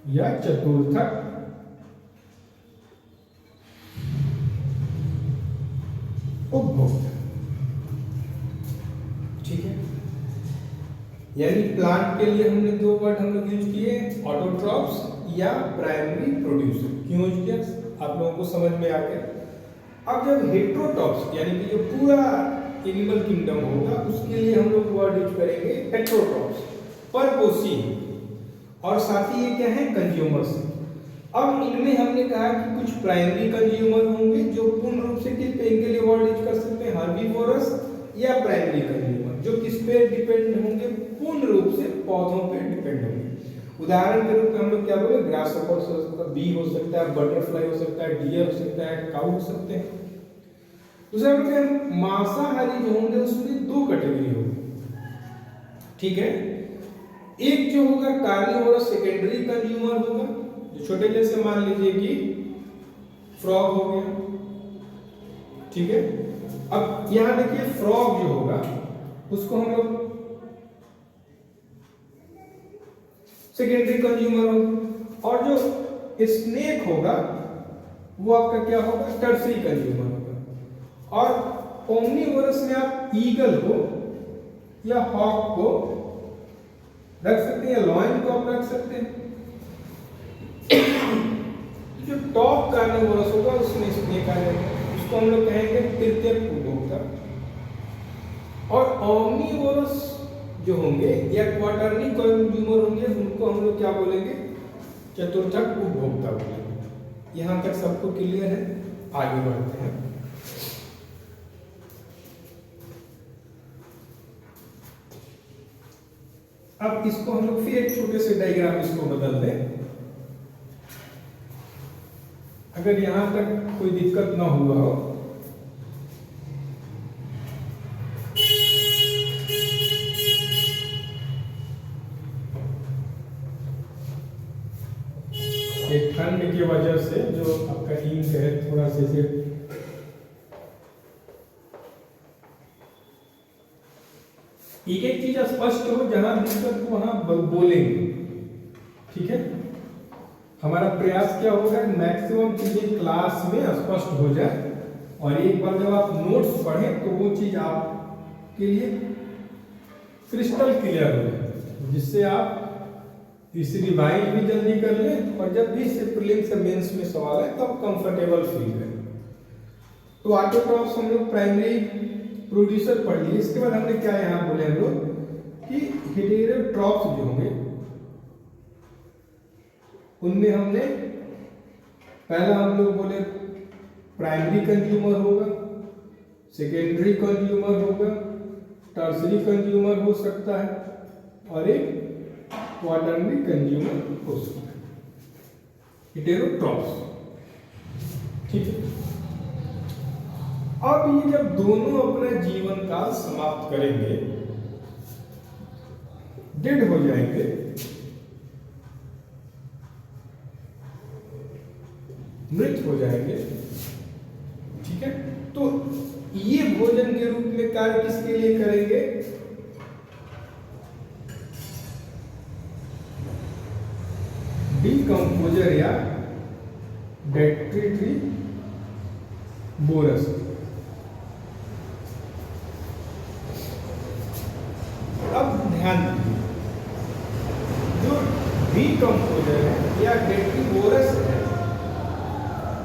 या चतुर्थक उपभोक्ता। ठीक है, यानी प्लांट के लिए हमने 2 वर्ड हम लोग यूज किए, ऑटोट्रॉप्स या प्राइमरी प्रोड्यूसर। क्यों यूज किया, आप लोगों को समझ में आ गया। अब जब हेट्रोट्रॉप्स यानी कि जो पूरा एनिमल किंगडम होगा, उसके लिए हम लोग वर्ड यूज करेंगे हेट्रोट्रॉप्स, परपोसी, और साथ ही ये क्या है, कंज्यूमर्स। अब इनमें हमने कहा कि कुछ प्राइमरी कंज्यूमर होंगे जो पूर्ण रूप से किस पे, इनके लिए वर्ड यूज कर सकते हैं हर्बीवोरस या प्राइमरी कंज्यूमर, जो किस पे डिपेंड होंगे, पूर्ण रूप से पौधों पे डिपेंड होंगे। उदाहरण के रूप में हम लोग क्या बोले, ग्रास हॉपर हो सकता है, बी हो सकता है, बटरफ्लाई हो सकता है, डियर हो सकता है, काऊ हो सकते हैं। दूसरा मतलब मांसाहारी जो होंगे उसमें 2 कैटेगरी होगी। ठीक है, एक जो होगा कार्निवोरस सेकेंडरी कंज्यूमर होगा, जो छोटे जैसे मान लीजिए कि फ्रॉग हो गया। ठीक है, अब यहां देखिए फ्रॉग जो होगा उसको हम लोग सेकेंडरी कंज्यूमर होगा, और जो स्नेक होगा वो आपका क्या होगा, टर्सरी कंज्यूमर होगा। और ओमनीवोरस में आप ईगल को या हॉक को रख सकते हैं, या लॉयन को आप रख सकते हैं। जो टॉप कार्निवोरस होगा उसमें स्नेक आ जाएगा, उसको हम लोग कहेंगे तृतीय उपभोक्ता। और ओमनीवोरस जो होंगे या क्वाटरनरी कंज्यूमर होंगे, उनको हम लोग क्या बोलेंगे, चतुर्थक उपभोक्ता बोलेंगे। यहां तक सबको क्लियर है, आगे बढ़ते हैं। अब इसको हम लोग फिर एक छोटे से डायग्राम इसको बदल दें। अगर यहां तक कोई दिक्कत ना हुआ हो, एक ठंड की वजह से जो आपका इंक है थोड़ा से एक एक चीज स्पष्ट हो, जहां दिक्कत को वहां बोलेंगे। ठीक है, हमारा प्रयास क्या होगा, मैक्सिमम चीजें क्लास में स्पष्ट हो जाए, और एक बार जब आप नोट्स पढ़ें तो वो चीज आपके लिए क्रिस्टल क्लियर हो जाए, जिससे आप इसे रिवाइज भी जल्दी कर लें, और जब भी प्रीलिम्स से मेंस में सवाल है तब कंफर्टेबल फील करें। तो ऑटोट्रॉप्स हम लोग प्राइमरी प्रोड्यूसर पढ़ लिए। इसके बाद हमने क्या यहाँ बोले हम लोग कि हेटेरोट्रॉप्स जो होंगे उनमें हमने पहला हम लोग बोले प्राइमरी कंज्यूमर होगा, सेकेंडरी कंज्यूमर होगा, टर्सरी कंज्यूमर हो सकता है, और एक क्वाटरनरी कंज्यूमर हो सकता है, हेटेरोट्रॉप्स। ठीक है, अब ये जब दोनों अपना जीवन काल समाप्त करेंगे, डेड हो जाएंगे, मृत हो जाएंगे, ठीक है। तो ये भोजन के रूप में कार्य किसके लिए करेंगे? डीकंपोजर या डेट्रिटरी बोरस। अब ध्यान दीजिए, जो डीकंपोजर है या डेट्रीबोरस है,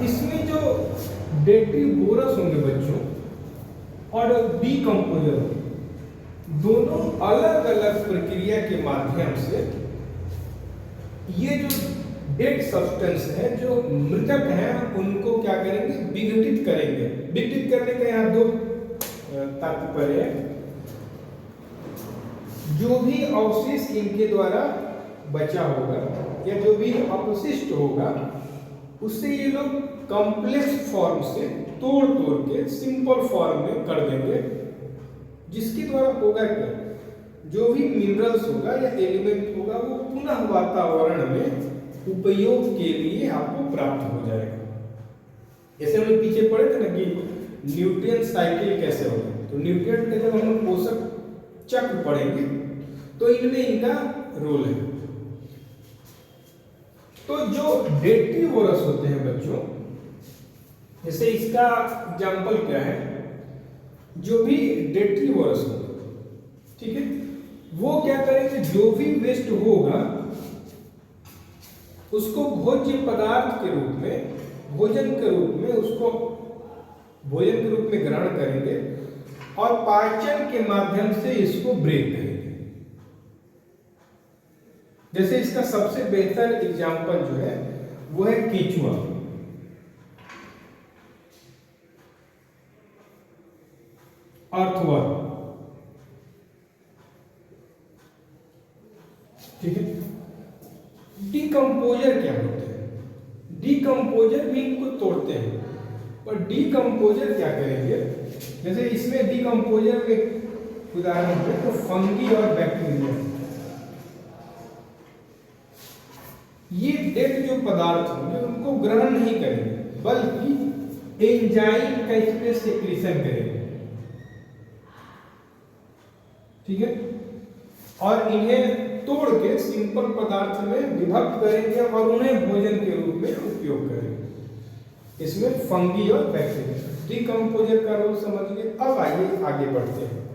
इसमें जो डेट्रीबोरस होंगे बच्चों और डीकंपोजर होंगे, दोनों अलग अलग प्रक्रिया के माध्यम से ये जो डेड सब्सटेंस है, जो मृतक हैं, उनको क्या करेंगे? विघटित करेंगे। विघटित करने का यहाँ दो तात्पर्य है। जो भी अवशेष इनके द्वारा बचा होगा या जो भी अपशिष्ट होगा, उससे ये लोग कॉम्प्लेक्स फॉर्म से तोड़ तोड़ के सिंपल फॉर्म में कर देंगे, जिसके द्वारा होगा क्या? जो भी मिनरल्स होगा या एलिमेंट होगा, वो पुनः वातावरण में उपयोग के लिए आपको प्राप्त हो जाएगा। जैसे हम लोग पीछे पढ़े थे ना कि न्यूट्रिएंट साइकिल कैसे होगा, तो न्यूट्रिएंट के जब हम लोग पोषक चक्र पढ़ेंगे तो इनमें इनका रोल है। तो जो डेट्रीबोरस होते हैं बच्चों, जैसे इसका एग्जाम्पल क्या है? जो भी डेट्रीबोरस होगा, ठीक है, वो क्या करेंगे? जो भी वेस्ट होगा उसको भोज्य पदार्थ के रूप में, भोजन के रूप में, उसको भोजन के रूप में ग्रहण करेंगे और पाचन के माध्यम से इसको ब्रेक करेंगे। जैसे इसका सबसे बेहतर एग्जाम्पल जो है वो है केचुआ। अर्थवर्म, ठीक है। डीकंपोजर क्या होते हैं? डीकंपोजर भी इनको तोड़ते हैं, पर डीकंपोजर क्या करेंगे? जैसे इसमें डीकंपोजर के उदाहरण है तो फंगी और बैक्टीरिया। ये डेड जो पदार्थ होंगे उनको ग्रहण नहीं करेंगे, बल्कि एंजाइम का इसमें सेक्रेशन करेंगे, ठीक है, और इन्हें तोड़ के सिंपल पदार्थ में विभक्त करेंगे और उन्हें भोजन के रूप में उपयोग करेंगे। इसमें फंगी और बैक्टीरिया, डीकंपोजर का रोल समझ गए। अब आइए आगे बढ़ते हैं।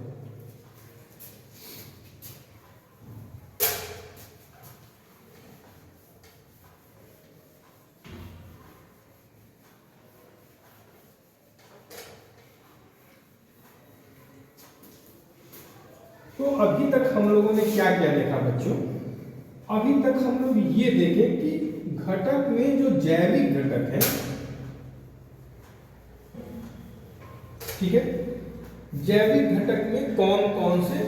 तो अभी तक हम लोगों ने क्या क्या देखा बच्चों? अभी तक हम लोग ये देखे कि घटक में जो जैविक घटक है, ठीक है, जैविक घटक में कौन कौन से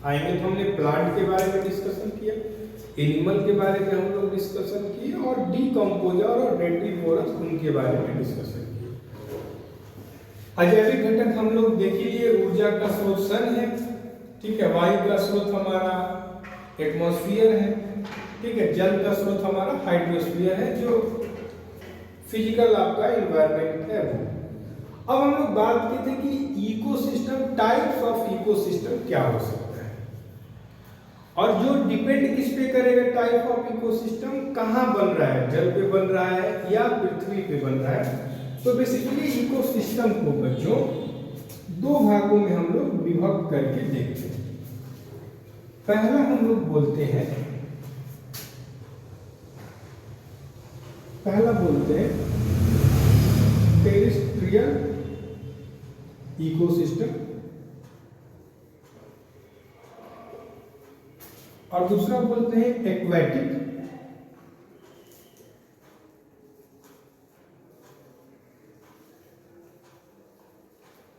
आएंगे? तो हमने प्लांट के बारे में डिस्कशन किया, एनिमल के बारे में हम लोग डिस्कशन किए, और डीकंपोजर और डेट्रीबोरस उनके बारे में डिस्कशन किए। अजैविक घटक हम लोग देख लिए, ऊर्जा का स्रोत सन है, ठीक है, वायु का स्रोत हमारा एटमॉस्फेयर है, ठीक है, जल का स्रोत हमारा हाइड्रोस्फीयर है, जो फिजिकल आपका एनवायरनमेंट है वो। अब हम लोग बात की थी कि इकोसिस्टम, टाइप्स ऑफ इकोसिस्टम क्या हो सकता है, और जो डिपेंड किस पे करेगा? टाइप ऑफ इकोसिस्टम कहाँ बन रहा है, जल पे बन रहा है या पृथ्वी पे बन रहा है। तो बेसिकली इकोसिस्टम को बच्चों दो भागों में हम लोग विभक्त करके देखते हैं। पहला हम लोग बोलते हैं, टेरेस्ट्रियल इकोसिस्टम, और दूसरा बोलते हैं एक्वेटिक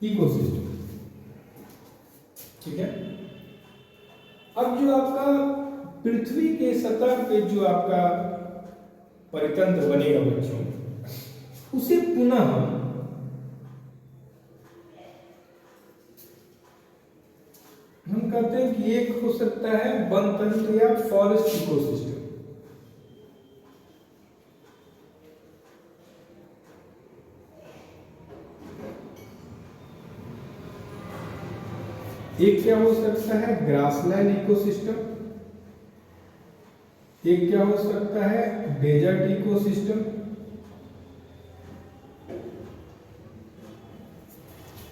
इकोसिस्टम, ठीक है। अब जो आपका पृथ्वी के सतह पे जो आपका परितंत्र बनेगा बच्चों, उसे पुनः हम कहते हैं कि एक हो सकता है वन तंत्र या फॉरेस्ट इकोसिस्टम। एक क्या हो सकता है ग्रासलैंड इकोसिस्टम, एक क्या हो सकता है डेजर्ट इकोसिस्टम।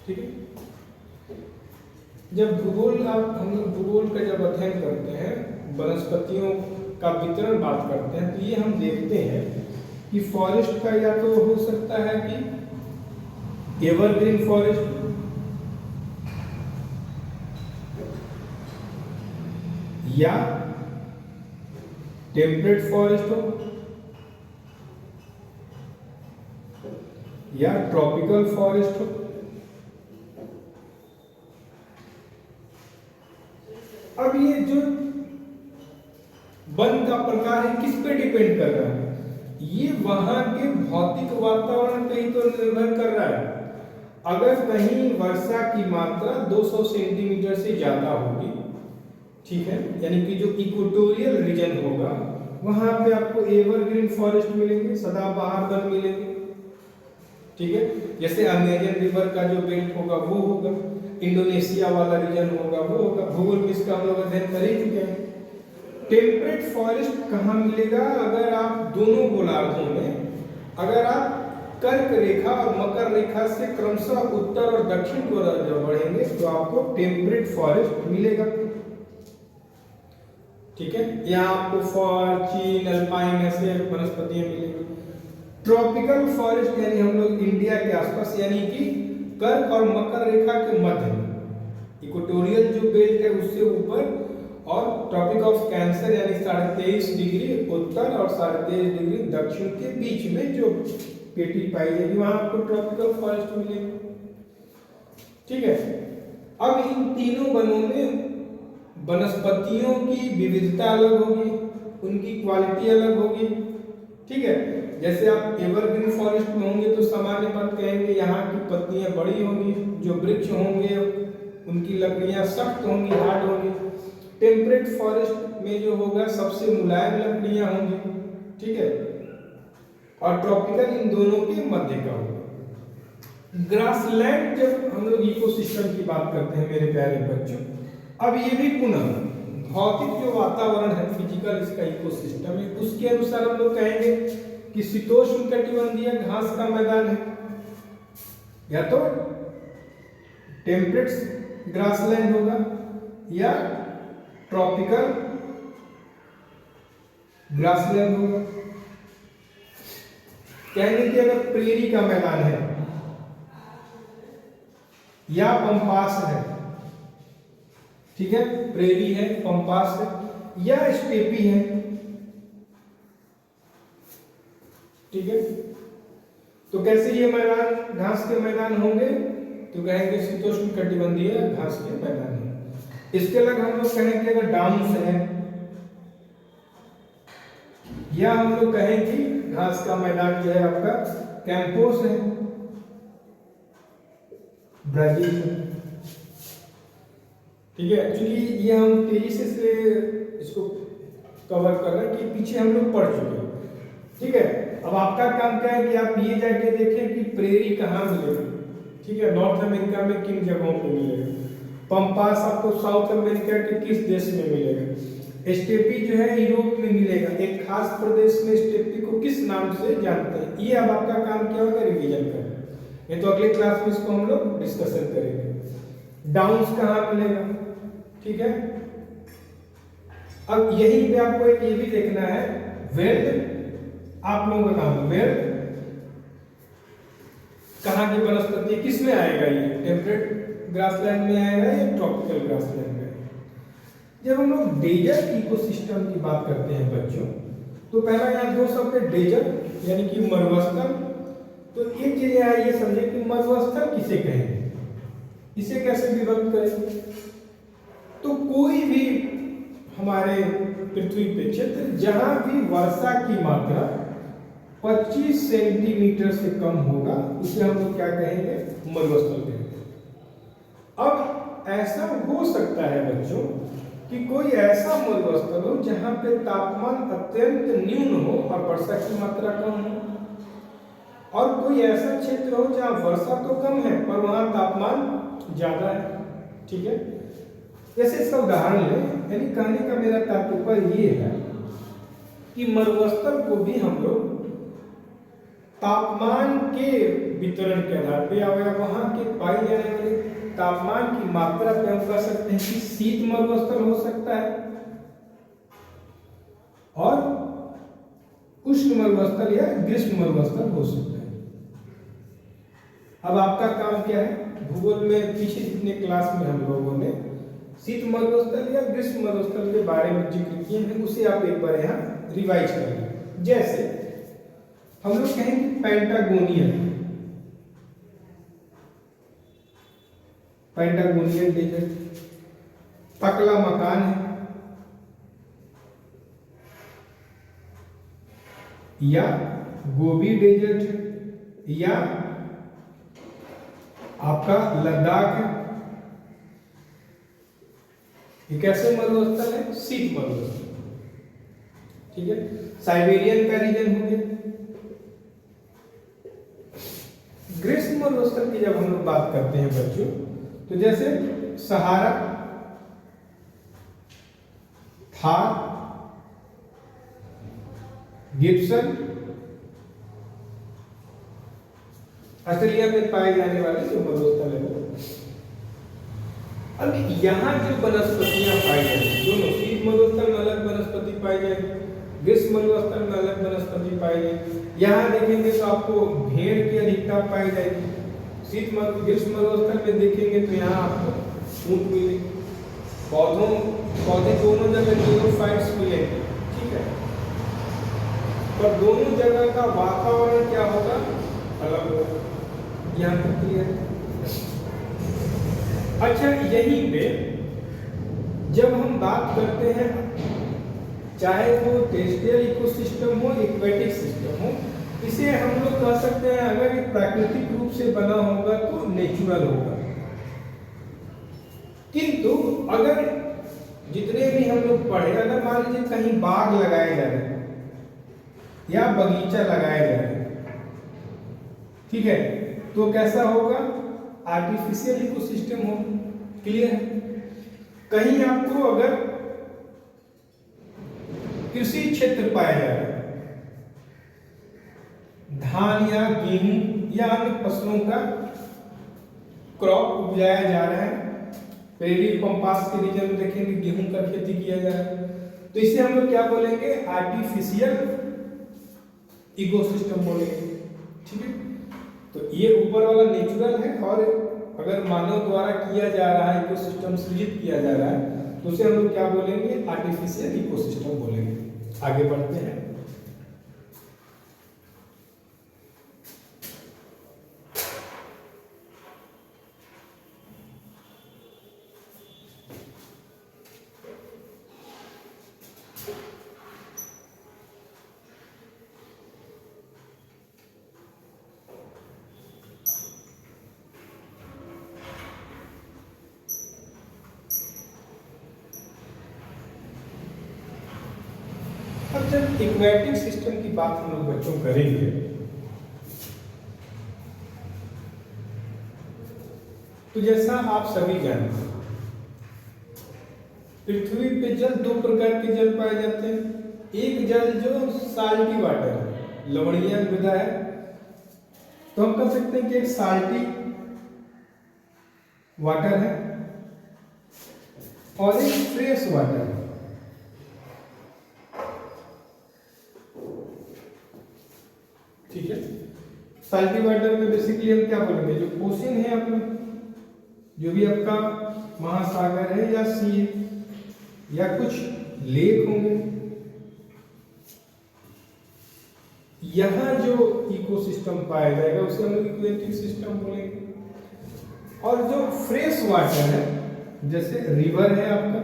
ठीक है, जब भूगोल हम लोग भूगोल का जब अध्ययन करते हैं, वनस्पतियों का वितरण बात करते हैं, तो ये हम देखते हैं कि फॉरेस्ट का या तो हो सकता है कि एवरग्रीन फॉरेस्ट, या टेम्परेट फॉरेस्ट हो, या ट्रॉपिकल फॉरेस्ट हो। अब ये जो वन का प्रकार है किस पे डिपेंड कर रहा है? ये वहां के भौतिक वातावरण पे ही तो निर्भर कर रहा है। अगर कहीं वर्षा की मात्रा 200 सेंटीमीटर से ज्यादा होगी, ठीक है, यानी कि जो इक्वेटोरियल रीजन होगा, वहां पे आपको एवरग्रीन फॉरेस्ट मिलेंगे, सदाबहार वन मिलेंगे। ठीक है, जैसे अमेजन रिवर का जो बेल्ट होगा वो होगा, इंडोनेशिया वाला रीजन होगा वो होगा। भूगोल में इसका हम लोग अध्ययन कर ही चुके हैं। टेम्परेट फॉरेस्ट कहाँ मिलेगा? अगर आप दोनों गोलार्धों में, अगर आप कर्क रेखा और मकर रेखा से क्रमशः उत्तर और दक्षिण की ओर जब बढ़ेंगे तो आपको टेम्परेट फॉरेस्ट मिलेगा। ठीक है, यहाँ आपको फॉर, चीन, अल्पाइन ऐसे वनस्पतियां मिलेंगी। ट्रॉपिकल फॉरेस्ट यानी हम लोग इंडिया के आसपास, यानी कि कर्क और मकर रेखा के मध्य में, इक्वेटोरियल जो बेल्ट है उससे ऊपर, और ट्रॉपिक ऑफ कैंसर यानी 23.5 डिग्री उत्तर और 23.5 डिग्री दक्षिण के बीच में जो पेटी पाई जाएगी, वहां आपको ट्रॉपिकल फॉरेस्ट मिलेगी। ठीक है, अब इन तीनों वनों में वनस्पतियों की विविधता अलग होगी, उनकी क्वालिटी अलग होगी। ठीक है, जैसे आप एवरग्रीन फॉरेस्ट में होंगे तो सामान्य बात कहेंगे यहाँ की पत्तियां बड़ी होंगी, जो वृक्ष होंगे उनकी लकड़ियां सख्त होंगी, हार्ड होंगी। टेम्परेट फॉरेस्ट में जो होगा सबसे मुलायम लकड़ियां होंगी। ठीक है, और ट्रॉपिकल इन दोनों के मध्य का होगा। ग्रासलैंड जब हम लोग इकोसिस्टम की बात करते हैं मेरे प्यारे बच्चों, अब ये भी पुनः भौतिक जो वातावरण है, फिजिकल इसका इकोसिस्टम है, उसके अनुसार हम लोग कहेंगे कि शीतोष्ण कटिबंधीय घास का मैदान है, या तो टेम्परेट ग्रासलैंड होगा या ट्रॉपिकल ग्रासलैंड होगा। कहेंगे कि अगर प्रेरी का मैदान है या पंपास है, ठीक है, प्रेरी है, पंपास है या स्टेपी है, ठीक है, तो कैसे ये मैदान घास के मैदान होंगे? तो कहेंगे शीतोष्ण कटिबंधीय घास के मैदान है। इसके अलग हम लोग कहेंगे अगर डाउन्स है, या हम लोग कहेंगे घास का मैदान जो है आपका कैंपोस है, ब्राजील में। ठीक है, एक्चुअली ये हम तेजी से इसको कवर कर रहे हैं कि पीछे हम लोग पढ़ चुके हैं। ठीक है, अब आपका काम क्या है कि आप ये जाके देखें कि प्रेरी कहाँ मिलेगा। ठीक है, नॉर्थ अमेरिका में किन जगहों पे मिलेगा, पंपास आपको साउथ अमेरिका के किस देश में मिलेगा, स्टेपी जो है यूरोप में मिलेगा, एक खास प्रदेश में स्टेपी को किस नाम से जानते हैं। ये अब आपका काम क्या होगा, रिवीजन करना। ये तो अगले क्लास में इसको हम लोग डिस्कशन करेंगे। डाउन्स कहाँ मिलेगा, ठीक है। अब यहीं पे आपको एक ये भी देखना है, वेल्ड आप लोगों का काम, वेल्ड कहाँ की वनस्पति किस में आएगा, ये टेम्परेट ग्रासलैंड में आएगा या ट्रॉपिकल ग्रासलैंड में। जब हम लोग डेजर्ट इकोसिस्टम की बात करते हैं बच्चों, तो पहला यहाँ दो शब्द है, डेजर्ट यानी कि मरुस्थल। तो एक चीज यहाँ ये समझे कि मरुस्थल किसे कहेंगे, इसे कैसे विभक्त करेंगे। तो कोई भी हमारे पृथ्वी पे क्षेत्र जहां भी वर्षा की मात्रा 25 सेंटीमीटर से कम होगा, उसे हम लोग क्या कहेंगे, मरुस्थल कहेंगे। अब ऐसा हो सकता है बच्चों कि कोई ऐसा मरुस्थल हो जहां पे तापमान अत्यंत न्यून हो और वर्षा की मात्रा कम हो, और कोई ऐसा क्षेत्र हो जहां वर्षा तो कम है पर वहां तापमान ज्यादा है। ठीक है, जैसे इसका उदाहरण लें, यानी कहने का मेरा तात्पर्य ये है कि मरुस्थल को भी हम लोग तापमान के वितरण के आधार पे या वहां के पाई जाने वाले तापमान की मात्रा पे हम कह सकते हैं कि शीत मरुस्थल हो सकता है और उष्ण मरुस्थल या ग्रीष्म मरुस्थल हो सकता है। अब आपका काम क्या है, भूगोल में पीछे जितने क्लास में हम लोगों ने शीत मरुस्थल या ग्रीष्म मरुस्थल के बारे में जिक्र किए हैं उसे आप एक बार यहाँ रिवाइज कर लें। जैसे हम लोग कहेंगे पेंटागोनियन, पेंटागोनियन डेजर्ट, पकला मकान है, या गोबी डेजर्ट, या आपका लद्दाख है। ये कैसे मरुस्थल है, शीत मरुस्थल। ठीक है, साइबेरियन का रीजन हो गया। ग्रीष्म मरुस्थल की जब हम लोग बात करते हैं बच्चों, तो जैसे सहारा, थार, गिब्सन, ऑस्ट्रेलिया में पाए जाने वाले जो मरुस्थल है। अब यहाँ जो वनस्पतियां पाई जाएंगी, दोनों शीत मरुस्थल में अलग वनस्पति पाई जाएगी, ग्रीष्म मरुस्थल में अलग वनस्पति पाई जाएगी। यहाँ देखेंगे तो आपको भेड़ की अधिकता पाई जाएगी, ग्रीष्म मरुस्थल में देखेंगे तो यहाँ आपको ऊंट मिलेंगे, पौधे दोनों जगह न्यूरोफाइट्स मिलेंगे। ठीक है, पर दोनों जगह का वातावरण क्या होगा, अलग होगा। यहाँ पर क्लियर है। अच्छा, यहीं पे जब हम बात करते हैं, चाहे वो टेरेस्ट्रियल इकोसिस्टम हो, एक्वेटिक सिस्टम हो, इसे हम लोग कह सकते हैं अगर ये प्राकृतिक रूप से बना होगा तो नेचुरल होगा। किंतु अगर जितने भी हम लोग पढ़े, अगर मान लीजिए कहीं बाग लगाए जा रहे हैं या बगीचा लगाया जा रहा है, ठीक है, तो कैसा होगा, आर्टिफिशियल इकोसिस्टम होगा। क्लियर है। कहीं आपको अगर कृषि क्षेत्र पाया जा रहा है, धान या गेहूं या अन्य फसलों का क्रॉप उपजाया जा रहा है, प्रेरी पंपास के रीजन में देखेंगे गेहूं का खेती किया जा रहा है, तो इसे हम लोग क्या बोलेंगे, आर्टिफिशियल इकोसिस्टम बोलेंगे। ठीक है, तो ये ऊपर वाला नेचुरल है, और अगर मानव द्वारा किया जा रहा है, इकोसिस्टम सृजित किया जा रहा है, तो उसे हम लोग क्या बोलेंगे, आर्टिफिशियल इकोसिस्टम बोलेंगे। आगे बढ़ते हैं। अब जब एक्वेटिक सिस्टम की बात हम लोग बच्चों करेंगे, तो जैसा आप सभी जानते हैं, पृथ्वी पे जल दो प्रकार के जल पाए जाते हैं। एक जल जो साल्टी वाटर है, लवणीय मृदा है, तो हम कह सकते हैं कि एक साल्टी वाटर है, और एक फ्रेश वाटर है। ठीक है, साल्टी वाटर में बेसिकली हम क्या बोलेंगे, जो ओशन है अपना, जो भी आपका महासागर है या सी है या कुछ लेक होंगे, यहां जो इकोसिस्टम पाया जाएगा उसे हम लोग एक्वेटिक सिस्टम बोलेंगे। और जो फ्रेश वाटर है, जैसे रिवर है आपका,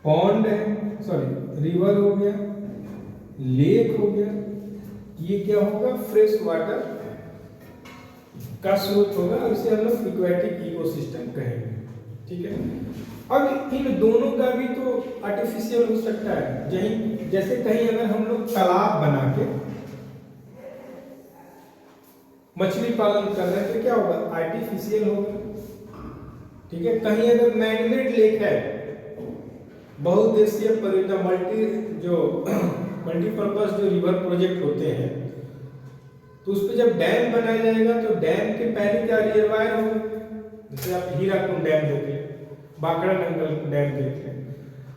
पॉन्ड है, सॉरी रिवर हो गया, लेक हो गया, ये क्या होगा, फ्रेश वाटर का स्रोत होगा, उसे हम लोग एक्वेटिक इकोसिस्टम कहेंगे। ठीक है, अब इन दोनों का भी तो आर्टिफिशियल हो सकता है। जैसे कहीं अगर हम लोग तालाब बना के मछली पालन कर रहे हैं तो क्या होगा, आर्टिफिशियल होगा। ठीक है, कहीं अगर मैनमेड लेक है, बहुउद्देशीय परियोजना, मल्टीपर्पज जो रिवर प्रोजेक्ट होते हैं, तो उस पर जब डैम बनाया जाएगा तो डैम के पहले क्या रिजर्वायर होगा। जैसे आप हीराकुंड डैम देख लें, बांकड़ा नंगल डैम देख लें,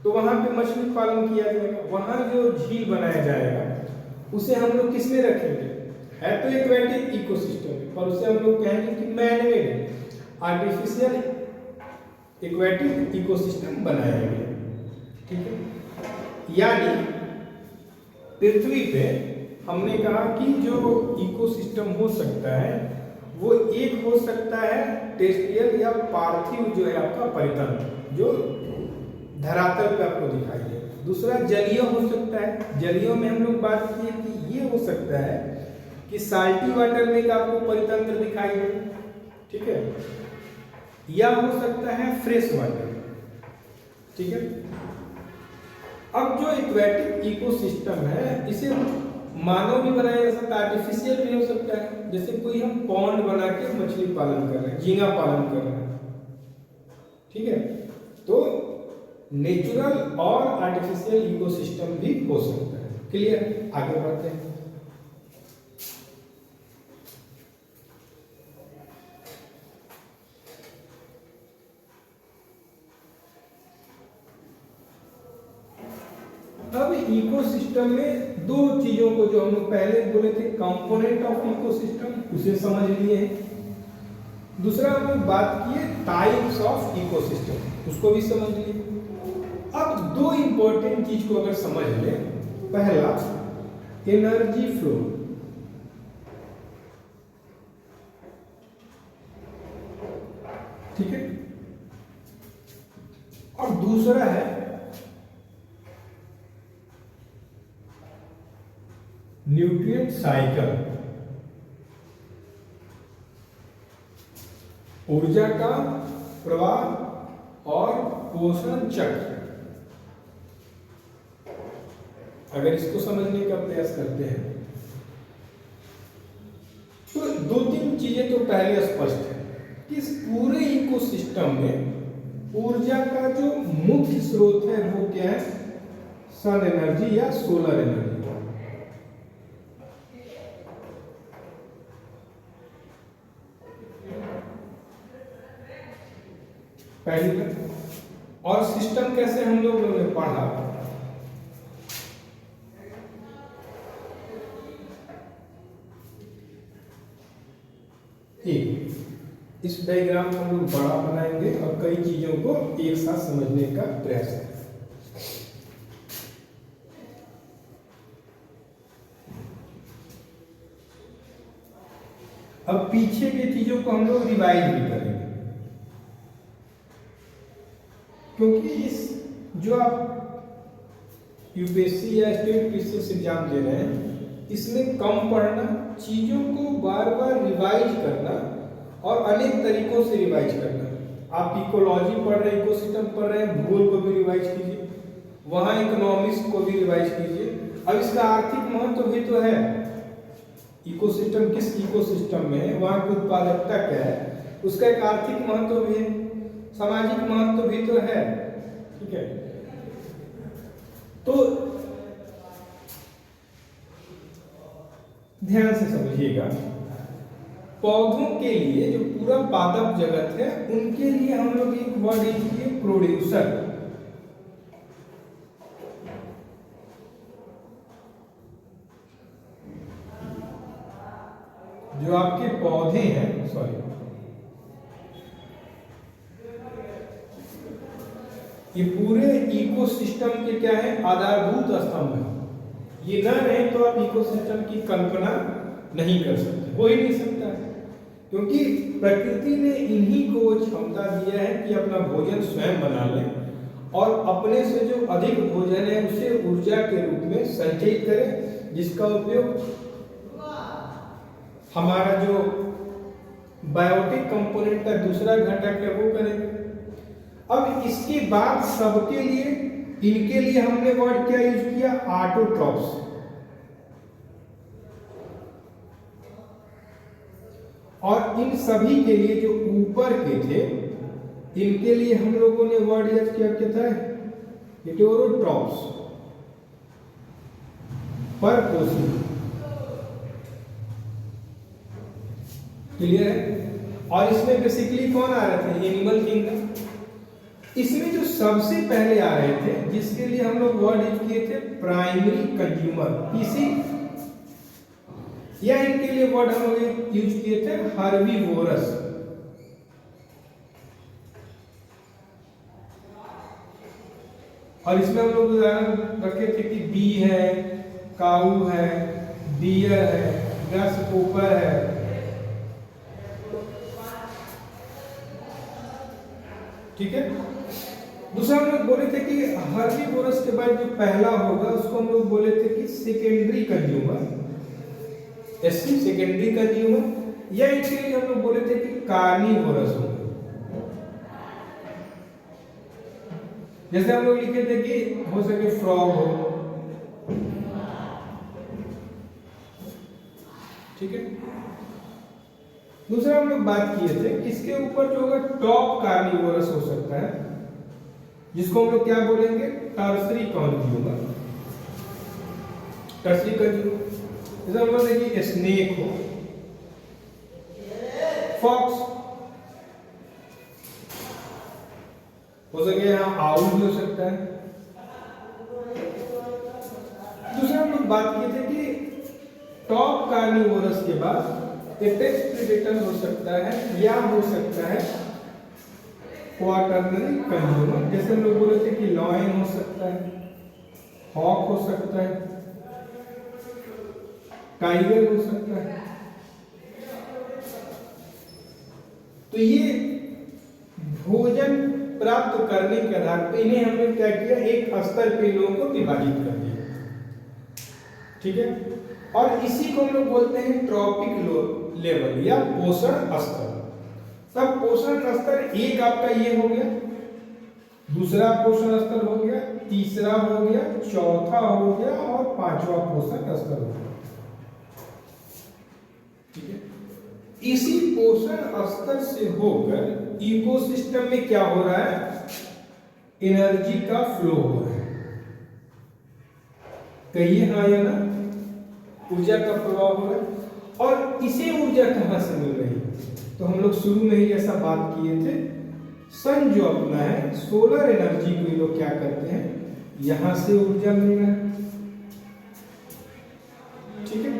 तो वहां पे मछली पालन किया जाएगा। वहां जो झील बनाया जाएगा उसे हम लोग किस में रखेंगे, है तो एक्वेटिक इकोसिस्टम, पर उसे हम लोग कहेंगे कि मैनमेड आर्टिफिशियल एक्वेटिक इकोसिस्टम बनाया गया। ठीक है, यानी पृथ्वी पे हमने कहा कि जो इकोसिस्टम हो सकता है वो एक हो सकता है टेरेस्ट्रियल या पार्थिव जो है आपका परितंत्र, जो धरातल पे आपको दिखाई दे। दूसरा जलीय हो सकता है। जलीय में हम लोग बात किए कि ये हो सकता है कि साल्टी वाटर में एक आपको परितंत्र दिखाई दे। ठीक है, या हो सकता है फ्रेश वाटर। ठीक है, अब जो एक्वेटिक इकोसिस्टम है इसे मानव भी बनाया जा सकता है, आर्टिफिशियल भी हो सकता है। जैसे कोई हम पॉन्ड बना के मछली पालन कर रहे हैं, झींगा पालन कर रहे हैं। ठीक है, तो नेचुरल और आर्टिफिशियल इकोसिस्टम भी हो सकता है। क्लियर, आगे बढ़ते हैं। अब इकोसिस्टम में दो चीजों को, जो हम लोग पहले बोले थे कंपोनेंट ऑफ इकोसिस्टम, उसे समझ लिए हैं। दूसरा हम लोग बात किए टाइप्स ऑफ इकोसिस्टम, उसको भी समझ लिए। अब दो इंपॉर्टेंट चीज को अगर समझ ले, पहला एनर्जी फ्लो, ठीक है, और दूसरा है न्यूट्रिएंट साइकिल, ऊर्जा का प्रवाह और पोषण चक्र। अगर इसको समझने का प्रयास करते हैं तो दो तीन चीजें तो पहले स्पष्ट है कि इस पूरे इकोसिस्टम में ऊर्जा का जो मुख्य स्रोत है वो क्या है, सन एनर्जी या सोलर एनर्जी। पहली बात, और सिस्टम कैसे हम लोगों ने पढ़ा, एक इस डायग्राम को हम लोग बड़ा बनाएंगे और कई चीजों को एक साथ समझने का प्रयास करें। अब पीछे की चीजों को हम लोग रिवाइज भी करेंगे, क्योंकि इस जो आप यूपीएससी या स्टेट पीसीएस एग्जाम दे रहे हैं, इसमें कम पढ़ना, चीजों को बार बार रिवाइज करना और अनेक तरीकों से रिवाइज करना। आप इकोलॉजी पढ़ रहे हैं, इकोसिस्टम पढ़ रहे हैं, भूगोल को भी रिवाइज कीजिए, वहां इकोनॉमिक्स को भी रिवाइज कीजिए। अब इसका आर्थिक महत्व भी तो है, इकोसिस्टम किस इकोसिस्टम में है, वहां की उत्पादकता क्या है, उसका एक आर्थिक महत्व भी है, सामाजिक महत्व भी तो है। ठीक है, तो ध्यान से समझिएगा, पौधों के लिए जो पूरा पादप जगत है उनके लिए हम लोग एक वर्ड यूज किए, प्रोड्यूसर। जो आपके पौधे हैं, सॉरी, ये पूरे इकोसिस्टम के क्या है, आधारभूत स्तंभ है। ये न रहे तो आप इकोसिस्टम की कल्पना नहीं कर सकते, हो ही नहीं सकता है, क्योंकि प्रकृति ने इन्हीं को क्षमता दिया है कि अपना भोजन स्वयं बना ले और अपने से जो अधिक भोजन है उसे ऊर्जा के रूप में संचयित करे, जिसका उपयोग हमारा जो बायोटिक कंपोनेंट का दूसरा घटक है वो करेंगे। अब इसके बाद सबके लिए, इनके लिए हमने वर्ड क्या यूज किया, ऑटोट्रॉफ्स। और इन सभी के लिए जो ऊपर के थे, इनके लिए हम लोगों ने वर्ड यूज किया क्या था, हेटेरोट्रॉफ्स, परपोषी। क्लियर है। और इसमें बेसिकली कौन आ रहे थे, एनिमल किंगडम। इसमें जो सबसे पहले आ रहे थे, जिसके लिए हम लोग वर्ड यूज किए थे, प्राइमरी कंज्यूमर, पीसी, या इनके लिए वर्ड हम लोग यूज किए थे, हर्बीवोरस। और इसमें हम लोग उदाहरण रखे थे कि बी है, काऊ है, डियर है, ग्रासहोपर है। ठीक है। दूसरा हम लोग बोले थे कि हर्बीवोरस के बाद जो पहला होगा उसको हम लोग बोले थे कि secondary consumer, SC, secondary consumer. या इसके लिए हम लोग बोले थे कि कार्निवोरस होगा। जैसे हम लोग लिखे थे कि हो सके फ्रॉग हो। ठीक है। दूसरा हम लोग बात किए थे किसके ऊपर जो होगा, टॉप कार्निवोरस हो सकता है, जिसको हम लोग क्या बोलेंगे, टर्सरी कंज्यूमर। टर्सरी कंज्यूमर जैसे हम लोग देखिए स्नेक हो, फॉक्स हो सके, यहाँ आउल भी हो सकता है। दूसरा हम लोग बात किए थे कि टॉप कार्निवोरस के बाद एपेक्स प्रेडेटर हो सकता है, या हो सकता है क्वाटरनरी कंज्यूमर। जैसे हम लोग बोले थे कि लॉयन हो सकता है, हॉक हो सकता है, टाइगर हो सकता है। तो ये भोजन प्राप्त करने के आधार पर इन्हें हमने क्या किया, एक स्तर पे लोगों को विभाजित कर दिया। ठीक है। और इसी को हम लोग बोलते हैं ट्रॉपिक लेवल या पोषण स्तर। तब पोषण स्तर एक आपका ये हो गया, दूसरा पोषण स्तर हो गया, तीसरा हो गया, चौथा हो गया और पांचवा पोषण स्तर हो गया। ठीक है। इसी पोषण स्तर से होकर इकोसिस्टम में क्या हो रहा है, एनर्जी का फ्लो हो रहा है। कहिए हाँ या ना, ऊर्जा का प्रवाह हो रहा है। और इसे ऊर्जा कहां से मिल रही है, तो हम लोग शुरू में ही ऐसा बात किए थे, सन जो अपना है, सोलर एनर्जी को लोग क्या करते हैं, यहां से ऊर्जा मिल रहा है। ठीक है।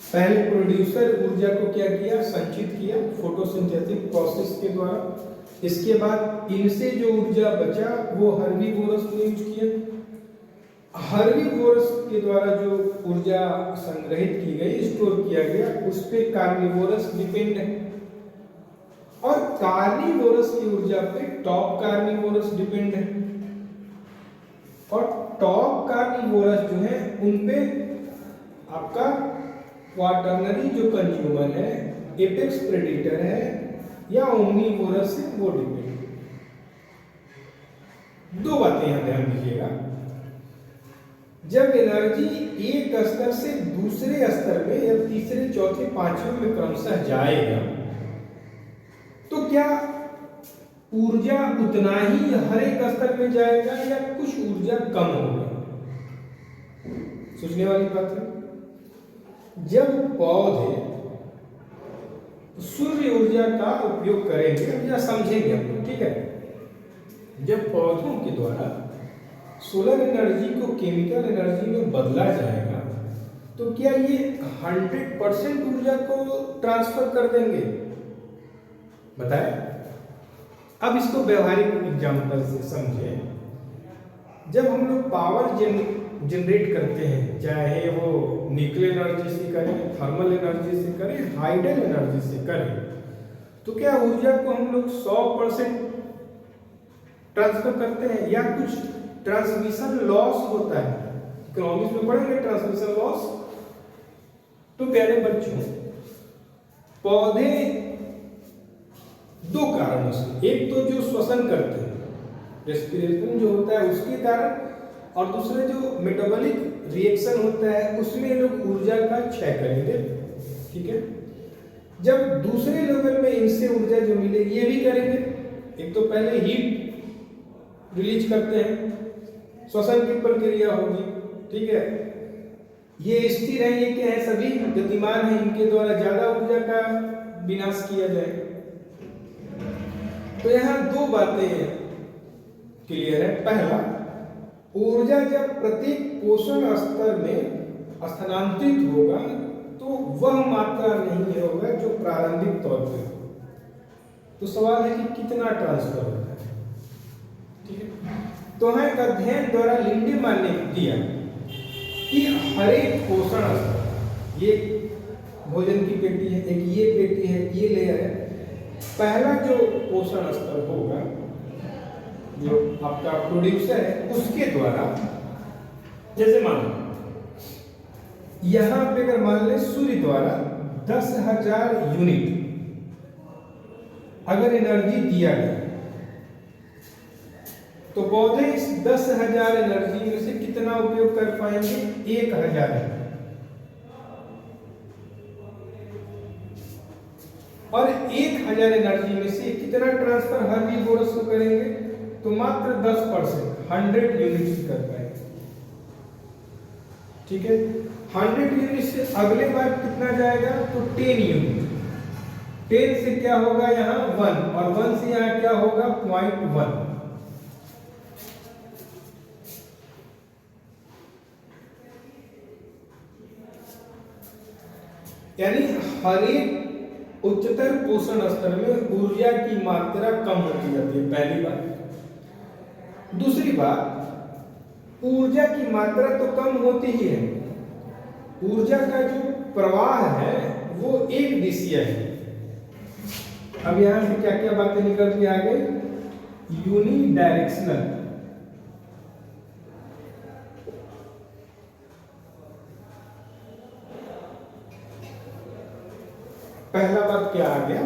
पहले प्रोड्यूसर ऊर्जा को क्या किया, संचित किया फोटोसिंथेटिक प्रोसेस के द्वारा। इसके बाद इनसे जो ऊर्जा बचा वो हर्बीवोरस ने यूज किया। हर्बीवोरस के द्वारा जो ऊर्जा संग्रहित की गई, स्टोर किया गया, उस पे कार्निवोरस डिपेंड है। और कार्निवोरस की ऊर्जा पे टॉप कार्निवोरस डिपेंड है। और टॉप कार्निवोरस जो है उन पे आपका क्वाटरनरी जो कंज्यूमर है, एपेक्स प्रेडेटर है या ओमनीवोरस है, वो डिपेंड। दो बातें यहां ध्यान दीजिएगा। जब एनर्जी एक स्तर से दूसरे स्तर में या तीसरे, चौथे, पांचवें में क्रमशः जाएगा, तो क्या ऊर्जा उतना ही हर एक स्तर में जाएगा या कुछ ऊर्जा कम होगा? सोचने वाली बात है। जब पौधे सूर्य ऊर्जा का उपयोग करेंगे, अब यह समझेंगे हम लोग, ठीक है। जब पौधों के द्वारा सोलर एनर्जी को केमिकल एनर्जी में बदला जाएगा, तो क्या ये 100% ऊर्जा को ट्रांसफर कर देंगे? बताएं। अब इसको व्यवहारिक एग्जांपल से समझें। जब हम लोग पावर जनरेट करते हैं, चाहे वो न्यूक्लियर एनर्जी से करें, थर्मल एनर्जी से करें, हाइडल एनर्जी से करें, तो क्या ऊर्जा को हम लोग 100% ट्रांसफर करते हैं या कुछ ट्रांसमिशन लॉस होता है? इकोनॉमिक्स में पढ़ेंगे ट्रांसमिशन लॉस। तो प्यारे बच्चों, पौधे दो कारणों से, एक तो जो श्वसन करते हैं, रेस्पिरेशन जो होता है उसके कारण, और दूसरा जो मेटाबॉलिक रिएक्शन होता है उसमें लोग ऊर्जा का क्षय करेंगे। ठीक है, जब दूसरे लेवल में इनसे ऊर्जा जो मिलेगी ये भी करेंगे। एक तो पहले हीट रिलीज करते हैं, श्वसन की प्रक्रिया होगी। ठीक है, ये स्थिर है, ये क्या है, सभी गतिमान है, इनके द्वारा ज्यादा ऊर्जा का विनाश किया जाए। तो यहाँ दो बातें क्लियर है। पहला, ऊर्जा जब प्रत्येक पोषण स्तर में स्थानांतरित होगा तो वह मात्रा नहीं होगा जो प्रारंभिक तौर पे हो। तो सवाल है कि कितना ट्रांसफर होता है। ठीक है, तो यहाँ एक अध्ययन द्वारा लिंडेमैन ने दिया कि हर एक पोषण स्तर, ये भोजन की पेटी है, एक ये पेटी है, ये लेयर है, पहला जो पोषण स्तर होगा जो आपका प्रोड्यूसर है उसके द्वारा, जैसे मान लो यहां पे अगर मान ले सूर्य द्वारा 10,000 यूनिट अगर एनर्जी दिया गया तो पौधे इस 10,000 एनर्जी में से कितना उपयोग कर पाएंगे? 1,000। और 1,000 एनर्जी में से कितना ट्रांसफर हर्बीवोरस को करेंगे? तो मात्र 10%, 100 यूनिट कर पाएंगे। ठीक है, 100 यूनिट से अगले बार कितना जाएगा? तो 10 यूनिट। 10 से क्या होगा यहाँ 1, और 1 से यहाँ क्या होगा 0.1। यानी हर एक उच्चतर पोषण स्तर में ऊर्जा की मात्रा कम होती जाती है, पहली बात। दूसरी बात, ऊर्जा की मात्रा तो कम होती ही है, ऊर्जा का जो प्रवाह है वो एक दिशीय है। अब यहां से क्या क्या बातें निकल के आ गई? यूनिडायरेक्शनल, पहला बात क्या आ गया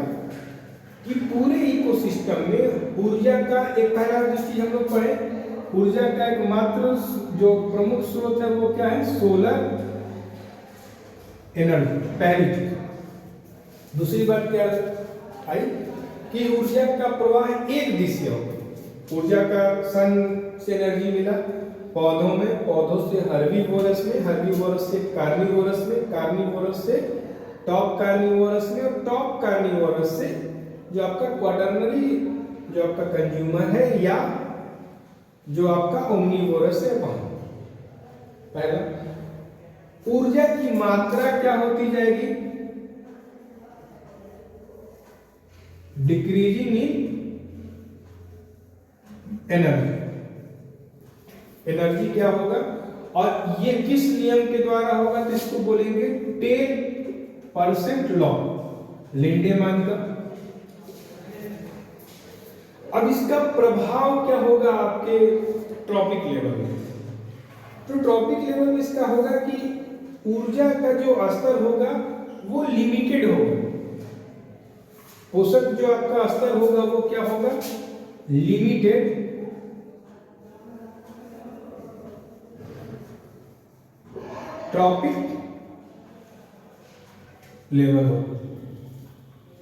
कि पूरे इकोसिस्टम में ऊर्जा का एक पहला दृष्टि हम लोग पढ़े, ऊर्जा का एकमात्र जो प्रमुख स्रोत है वो क्या है? सोलर एनर्जी, पहली चीज। दूसरी बात क्या आई कि ऊर्जा का प्रवाह एक दिशीय होगा। ऊर्जा का सन से एनर्जी मिला पौधों में, पौधों से हर्बीवोरस में, हर्बीवोरस से कार्निवोरस में, कार्निवोरस से टॉप कार्निवोरस में, और टॉप कार्निवोरस से जो आपका क्वाटरनरी जो आपका कंज्यूमर है या जो आपका ओमनीवोरस है वहां। पहला, ऊर्जा की मात्रा क्या होती जाएगी? Decreasing in energy. एनर्जी क्या होगा? और ये किस नियम के द्वारा होगा? तो इसको बोलेंगे 10% लॉ, लिंडेमैन का। अब इसका प्रभाव क्या होगा आपके ट्रॉपिक लेवल में? तो ट्रॉपिक लेवल में इसका होगा कि ऊर्जा का जो स्तर होगा वो लिमिटेड होगा। पोषक जो आपका स्तर होगा वो क्या होगा? लिमिटेड। ट्रॉपिक लेवल होगा।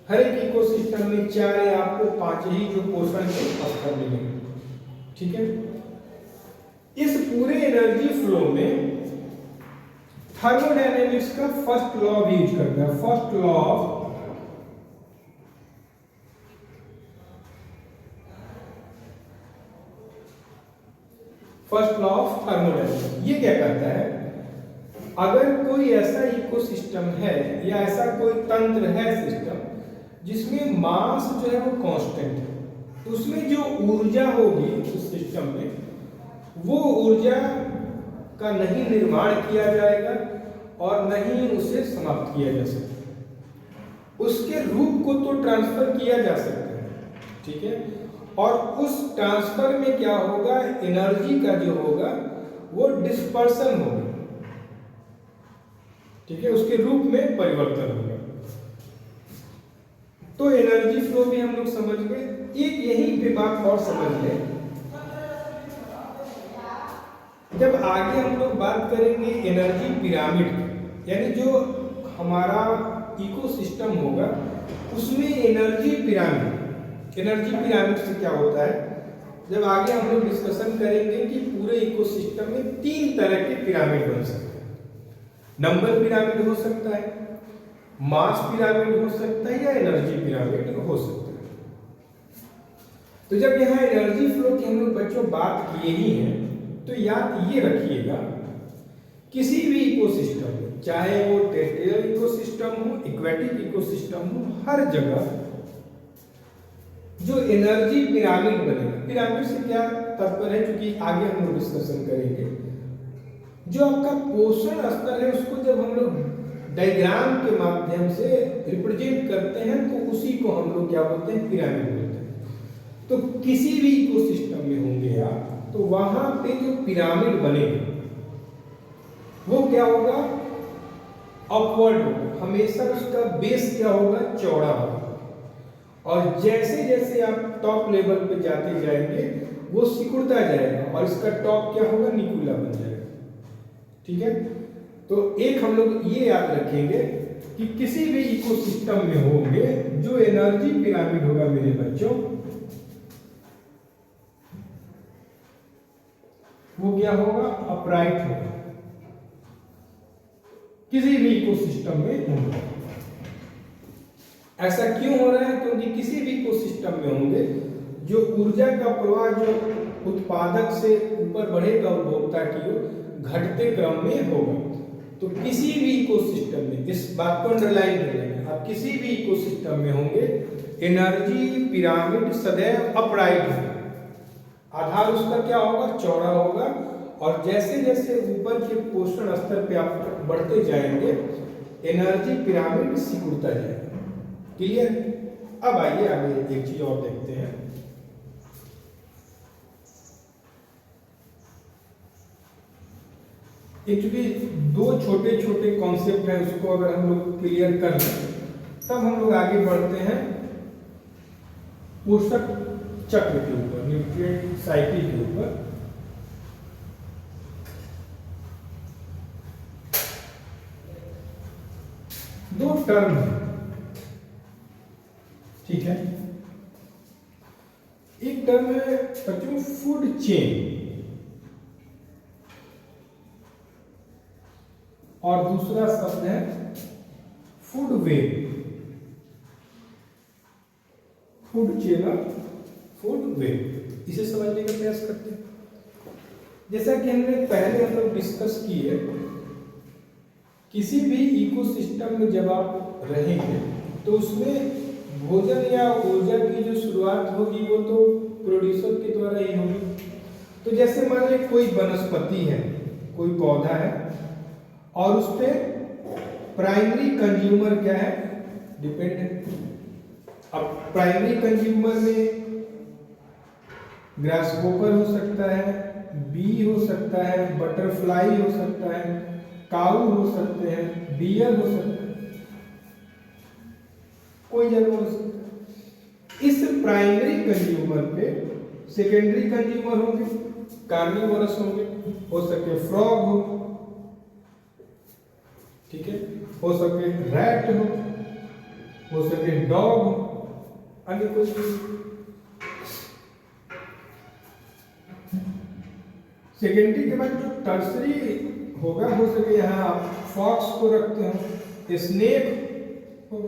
हर एक इकोसिस्टम में 4 या आपको 5 ही जो पोषण के स्तर मिलेंगे। ठीक है, इस पूरे एनर्जी फ्लो में थर्मोडायनेमिक्स का फर्स्ट लॉ भी यूज करता है। फर्स्ट लॉ ऑफ थर्मोडायनेमिक्स ये क्या करता है? अगर कोई ऐसा इकोसिस्टम है या ऐसा कोई तंत्र है, सिस्टम, जिसमें मास जो है वो कांस्टेंट है, तो उसमें जो ऊर्जा होगी उस सिस्टम में, वो ऊर्जा का नहीं निर्माण किया जाएगा और नहीं उसे समाप्त किया जा सकता। उसके रूप को तो ट्रांसफर किया जा सकता है। ठीक है, और उस ट्रांसफर में क्या होगा? एनर्जी का जो होगा वो डिस्पर्सन होगा। ठीक है, उसके रूप में परिवर्तन होगा। तो एनर्जी फ्लो भी हम लोग समझ गए। एक यही पे बात और समझ लें, जब आगे हम लोग बात करेंगे एनर्जी पिरामिड की, यानी जो हमारा इकोसिस्टम होगा उसमें एनर्जी पिरामिड से क्या होता है, जब आगे हम लोग डिस्कशन करेंगे कि पूरे इकोसिस्टम में 3 तरह के पिरामिड बन सकते हैं। नंबर पिरामिड हो सकता है, मास पिरामिड हो सकता है, या एनर्जी पिरामिड हो सकता है। तो जब यहाँ एनर्जी फ्लो की हम लोग बच्चों बात किए ही हैं, तो याद ये रखिएगा, किसी भी इकोसिस्टम में, चाहे वो टेरेस्ट्रियल इकोसिस्टम हो, एक्वेटिक इकोसिस्टम हो, हर जगह जो एनर्जी पिरामिड बनेगा, पिरामिड से क्या तात्पर्य है, क्योंकि आगे हम लोग डिस्कशन करेंगे, जो आपका पोषण स्तर है उसको जब हम लोग डायग्राम के माध्यम से रिप्रेजेंट करते हैं तो उसी को हम लोग क्या बोलते हैं, पिरामिड बोलते हैं। तो किसी भी इकोसिस्टम में होंगे आप, तो वहां पे जो पिरामिड बनेगा वो क्या होगा, अपवर्ड होगा, हमेशा उसका बेस क्या होगा, चौड़ा होगा, और जैसे जैसे आप टॉप लेवल पे जाते जाएंगे वो सिकुड़ता जाएगा और इसका टॉप क्या होगा, निकुला बन जाएगा। ठीक है, तो एक हम लोग ये याद रखेंगे कि किसी भी इकोसिस्टम में होंगे जो एनर्जी पिरामिड होगा मेरे बच्चों, वो क्या होगा, अपराइट होगा, किसी भी इकोसिस्टम में होगा। ऐसा क्यों हो रहा है, क्योंकि किसी भी इकोसिस्टम में होंगे जो ऊर्जा का प्रवाह जो उत्पादक से ऊपर बढ़ेगा उपभोक्ता की ओर, घटते क्रम में होगा। तो किसी भी इकोसिस्टम में, इस बात को अंडरलाइन कर लेंगे, आप किसी भी इकोसिस्टम में होंगे एनर्जी पिरामिड सदैव अपराइट होगा, आधार उसका क्या होगा, चौड़ा होगा, और जैसे जैसे ऊपर के पोषण स्तर पे आप बढ़ते जाएंगे एनर्जी पिरामिड सिकुड़ता जाएगा। क्लियर? अब आइए आगे एक चीज और देखते हैं। एक्चुअली 2 छोटे छोटे कॉन्सेप्ट हैं, उसको अगर हम लोग क्लियर कर लें तब हम लोग आगे बढ़ते हैं पोषक चक्र के ऊपर, न्यूट्रिएंट साइकिल के ऊपर। दो टर्म है, ठीक है। एक टर्म है बच्चों फूड चेन, और दूसरा शब्द है फूड वेब। फूड चेन और फूड वेब, इसे समझने का प्रयास करते हैं। जैसा कि हमने पहले हम लोग डिस्कस किए, किसी भी इकोसिस्टम में जब आप रहेंगे तो उसमें भोजन या ऊर्जा की जो शुरुआत होगी वो तो प्रोड्यूसर के द्वारा ही होगी। तो जैसे मान लीजिए कोई वनस्पति है, कोई पौधा है, और उस पे प्राइमरी कंज्यूमर क्या है, डिपेंड है। अब प्राइमरी कंज्यूमर में ग्रासहोपर हो सकता है, बी हो सकता है, बटरफ्लाई हो सकता है, काऊ हो सकते हैं, डियर हो सकते हैं, कोई जानवर हो सकता है। इस प्राइमरी कंज्यूमर पे सेकेंडरी कंज्यूमर होंगे, कार्निवोरस होंगे, हो सके फ्रॉग हो, ठीक है, हो सके रैट हो सके डॉग हो, अन्य कोई सेकेंडरी के बाद जो टर्सरी होगा, हो सके यहाँ आप फॉक्स को रखते हो, स्नेक हो,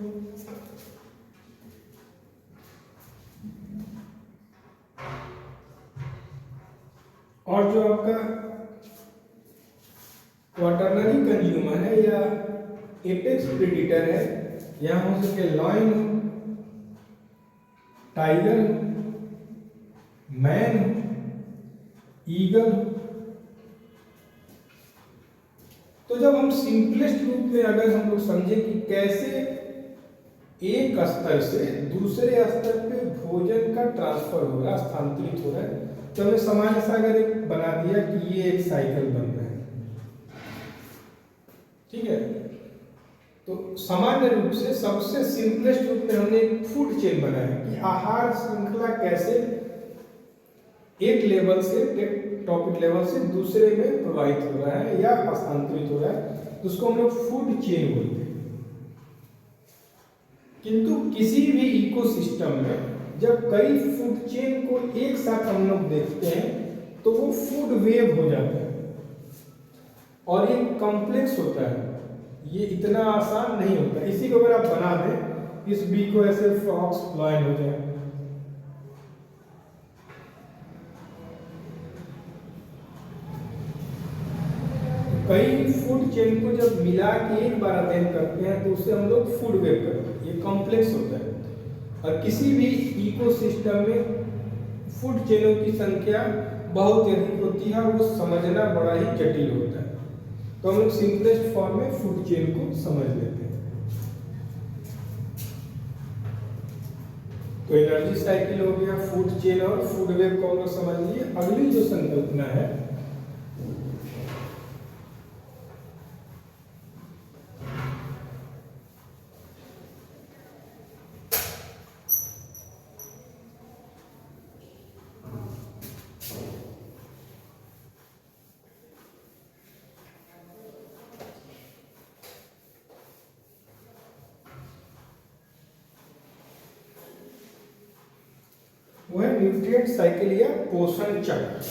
और जो आपका क्वाटरनरी कंज्यूमर है या एपेक्स प्रेडिटर है, यहाँ हो सके लॉयन हो, टाइगर हो, मैन हो, ईगल हो। तो जब हम सिंपलेस्ट रूप में अगर हम लोग समझे कि कैसे एक स्तर से दूसरे स्तर पे भोजन का ट्रांसफर हो रहा है, स्थानांतरित हो रहा है, तो हमने सामान्य सा अगर एक बना दिया कि ये एक साइकिल बन रहा है, ठीक है। तो सामान्य रूप से सबसे सिंपलेस्ट रूप में हमने एक फूड चेन बनाया कि आहार श्रृंखला कैसे एक लेवल से, एक टॉपिक लेवल से दूसरे में प्रवाहित हो रहा है या हस्तांतरित हो रहा है, तो उसको हम लोग फूड चेन बोलते हैं। किंतु किसी भी इकोसिस्टम में जब कई फूड चेन को एक साथ हम लोग देखते हैं तो वो फूड वेव हो जाता है और ये कॉम्प्लेक्स होता है, ये इतना आसान नहीं होता। इसी को अगर आप बना दें, इस बी को ऐसे फ्रॉक्स फ्लाइन हो जाए, कई फूड चेन को जब मिला के एक बार अध्ययन करते हैं तो उसे हम लोग फूड वेव करते हैं, ये कॉम्प्लेक्स होता है। और किसी भी इकोसिस्टम में फूड चेनों की संख्या बहुत अधिक होती है और वो समझना बड़ा ही जटिल होता है, तो हम लोग सिंपलेस्ट फॉर्म में फूड चेन को समझ लेते हैं। तो एनर्जी साइकिल हो गया, फूड चेन और फूड वेव को हम लोग समझ लिए। अगली जो संकल्पना है वो है न्यूट्रिएंट साइकिल या पोषण चक्र।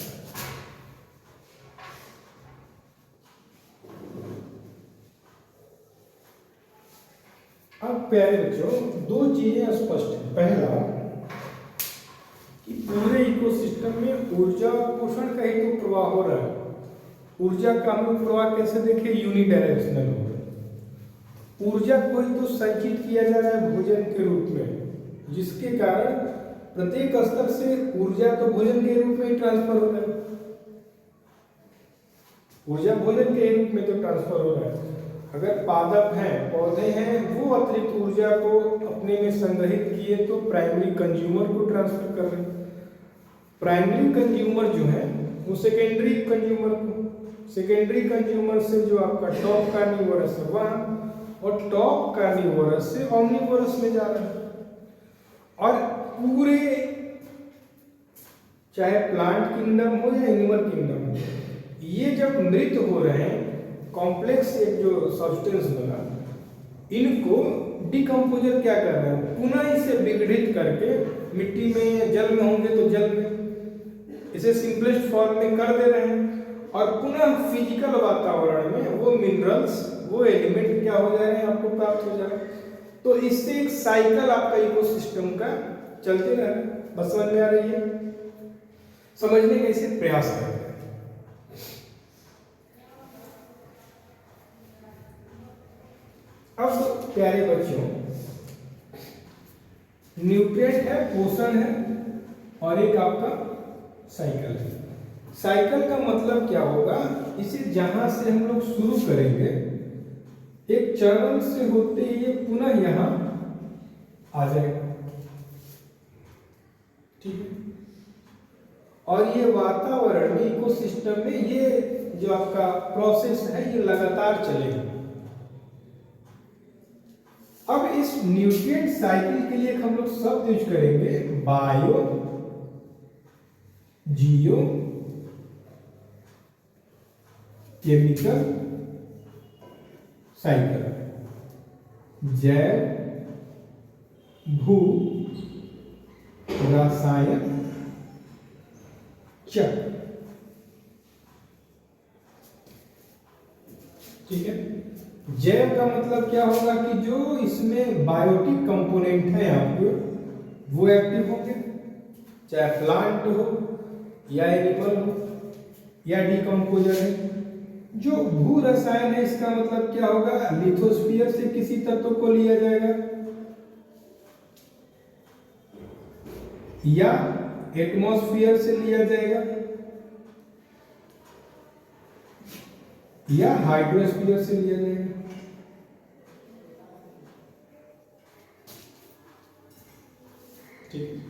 अब प्यारे बच्चों, दो चीजें स्पष्ट है। पहला कि पूरे इकोसिस्टम में ऊर्जा और पोषण का ही तो प्रवाह हो रहा है। ऊर्जा का हम लोग प्रवाह कैसे देखें? यूनिडायरेक्शनल हो रहा है। ऊर्जा को ही तो संचित किया जा रहा है भोजन के रूप में, जिसके कारण प्रत्येक स्तर से ऊर्जा तो भोजन के रूप में ही ट्रांसफर हो रहा है। ऊर्जा भोजन के रूप में तो ट्रांसफर हो रहा है। अगर पादप हैं, पौधे हैं, वो अतिरिक्त ऊर्जा को अपने में संग्रहित किए तो प्राइमरी कंज्यूमर को ट्रांसफर कर रहे हैं। प्राइमरी कंज्यूमर जो है वो सेकेंडरी कंज्यूमर को, सेकेंडरी कंज्यूमर से जो आपका टॉप कार्निवोरस है वह, और टॉप कार्निवोरस से ऑम्निवोरस में जा रहा है। और पूरे चाहे प्लांट किंगडम हो या एनिमल किंगडम हो, ये जब मृत हो रहे हैं, कॉम्प्लेक्स एक जो सब्सटेंस बना, इनको डिकम्पोजर क्या कर रहे हैं? पुनः इसे विघटित करके मिट्टी में, जल में होंगे तो जल में, इसे सिंपलेस्ट फॉर्म में कर दे रहे हैं और पुनः फिजिकल वातावरण में वो मिनरल्स, वो एलिमेंट क्या हो जा रहे हैं, आपको प्राप्त हो जा रहे हैं। तो इससे एक साइकिल आपका इकोसिस्टम का चलते रह रहा है। बस समझ में आ रही है? समझने का इसे प्रयास करें। अब प्यारे बच्चों, न्यूट्रिएंट है, पोषण है, और एक आपका साइकिल है। साइकिल का मतलब क्या होगा? इसे जहां से हम लोग शुरू करेंगे, एक चरण से होते ही ये पुनः यहां आ जाएगा, ठीक है। और ये वातावरण में, इकोसिस्टम में, ये जो आपका प्रोसेस है ये लगातार चलेगा। अब इस न्यूट्रिएंट साइकिल के लिए हम लोग शब्द यूज करेंगे बायो, जियो, केमिकल साइकिल, जैव, भू, रसायन चक्र, ठीक है। जैव का मतलब क्या होगा कि जो इसमें बायोटिक कंपोनेंट है आपके, वो एक्टिव होंगे, चाहे प्लांट हो या एनिमल हो या डिकम्पोजर है। जो भू रसायन है, इसका मतलब क्या होगा? लिथोस्फीयर से किसी तत्व को लिया जाएगा या एटमॉस्फेयर से लिया जाएगा या हाइड्रोस्फीयर से लिया जाएगा। ठीक।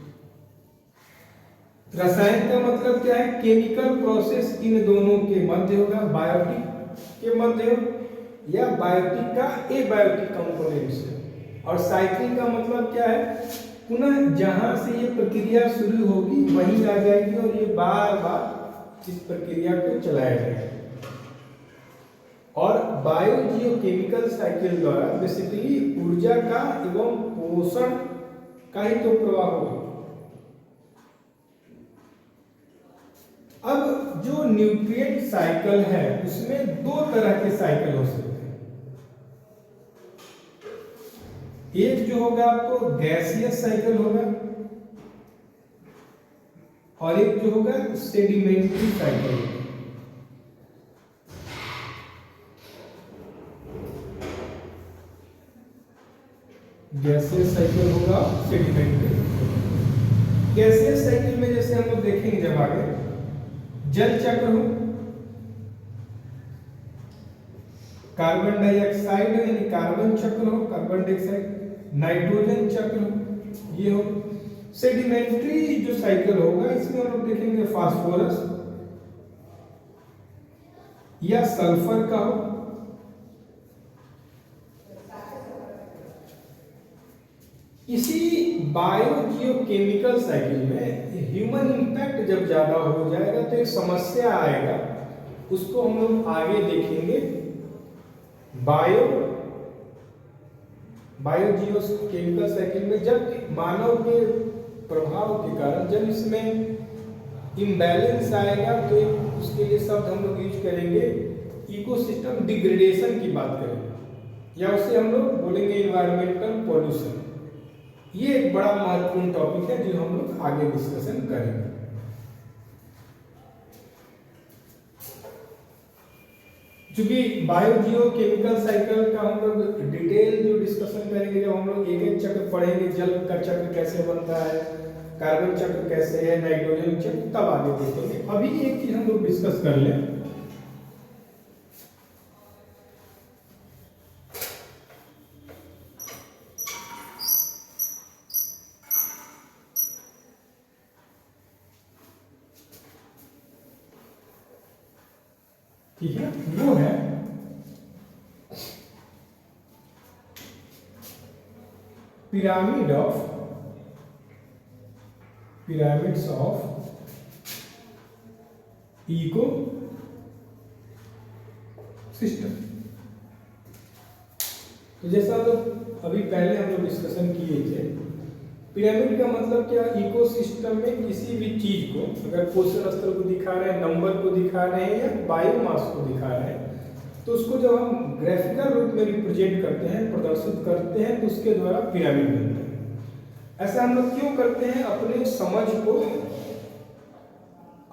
रसायन का मतलब क्या है? केमिकल प्रोसेस इन दोनों के मध्य होगा, बायोटिक के मध्य हो या बायोटिक का एबायोटिक कंपोनेंट से। और साइक्लिंग का मतलब क्या है, पुनः जहां से ये प्रक्रिया शुरू होगी वहीं आ जाएगी और ये बार बार इस प्रक्रिया को चलाया जाएगा। और बायोजियोकेमिकल साइकिल द्वारा बेसिकली ऊर्जा का एवं पोषण का ही तो प्रवाह होगा। अब जो न्यूट्रिएंट साइकिल है उसमें दो तरह के साइकिल हो सकते हैं। एक जो होगा आपको गैसियस साइकिल होगा और एक जो होगा सेडिमेंट्री साइकिल होगा। गैसियस साइकिल होगा, सेडिमेंट्री। गैसियस साइकिल में जैसे हम लोग देखेंगे जब आगे जल चक्र हो, कार्बन डाइऑक्साइड यानी कार्बन चक्र हो, कार्बन डाइऑक्साइड, नाइट्रोजन चक्र हो, ये हो। सेडिमेंट्री जो साइकिल होगा इसमें हम लोग देखेंगे फास्फोरस या सल्फर का हो, इसी बायोजियोकेमिकल साइकिल में ह्यूमन इम्पैक्ट जब ज्यादा हो जाएगा तो एक समस्या आएगा, उसको हम लोग आगे देखेंगे। बायोजियोकेमिकल साइकिल में जब मानव के प्रभाव के कारण जब इसमें इम्बैलेंस आएगा तो उसके लिए शब्द हम लोग यूज करेंगे इकोसिस्टम डिग्रेडेशन की बात करेंगे, या उसे हम लोग बोलेंगे इन्वायरमेंटल पॉल्यूशन। ये एक बड़ा महत्वपूर्ण टॉपिक है जो हम लोग आगे डिस्कशन करेंगे। क्योंकि बायोजियोकेमिकल साइकिल का हम लोग डिटेल जो डिस्कशन करेंगे, जब हम लोग एक एक चक्र पढ़ेंगे, जल का चक्र कैसे बनता है, कार्बन चक्र कैसे है, नाइट्रोजन चक्र, तब आगे देखेंगे। अभी एक चीज हम लोग डिस्कस कर लें। ठीक है, वो है पिरामिड्स ऑफ इको सिस्टम। तो जैसा तो अभी पहले हम लोग डिस्कशन किए थे, पिरामिड का मतलब क्या, इकोसिस्टम में किसी भी चीज को अगर पोषण स्तर को दिखा रहे हैं, नंबर को दिखा रहे हैं या बायोमास को दिखा रहे हैं, तो उसको जब हम ग्राफिकल रूप में रिप्रेजेंट करते हैं, प्रदर्शित करते हैं, तो उसके द्वारा पिरामिड बनता है। ऐसा हम लोग क्यों करते हैं, अपने समझ को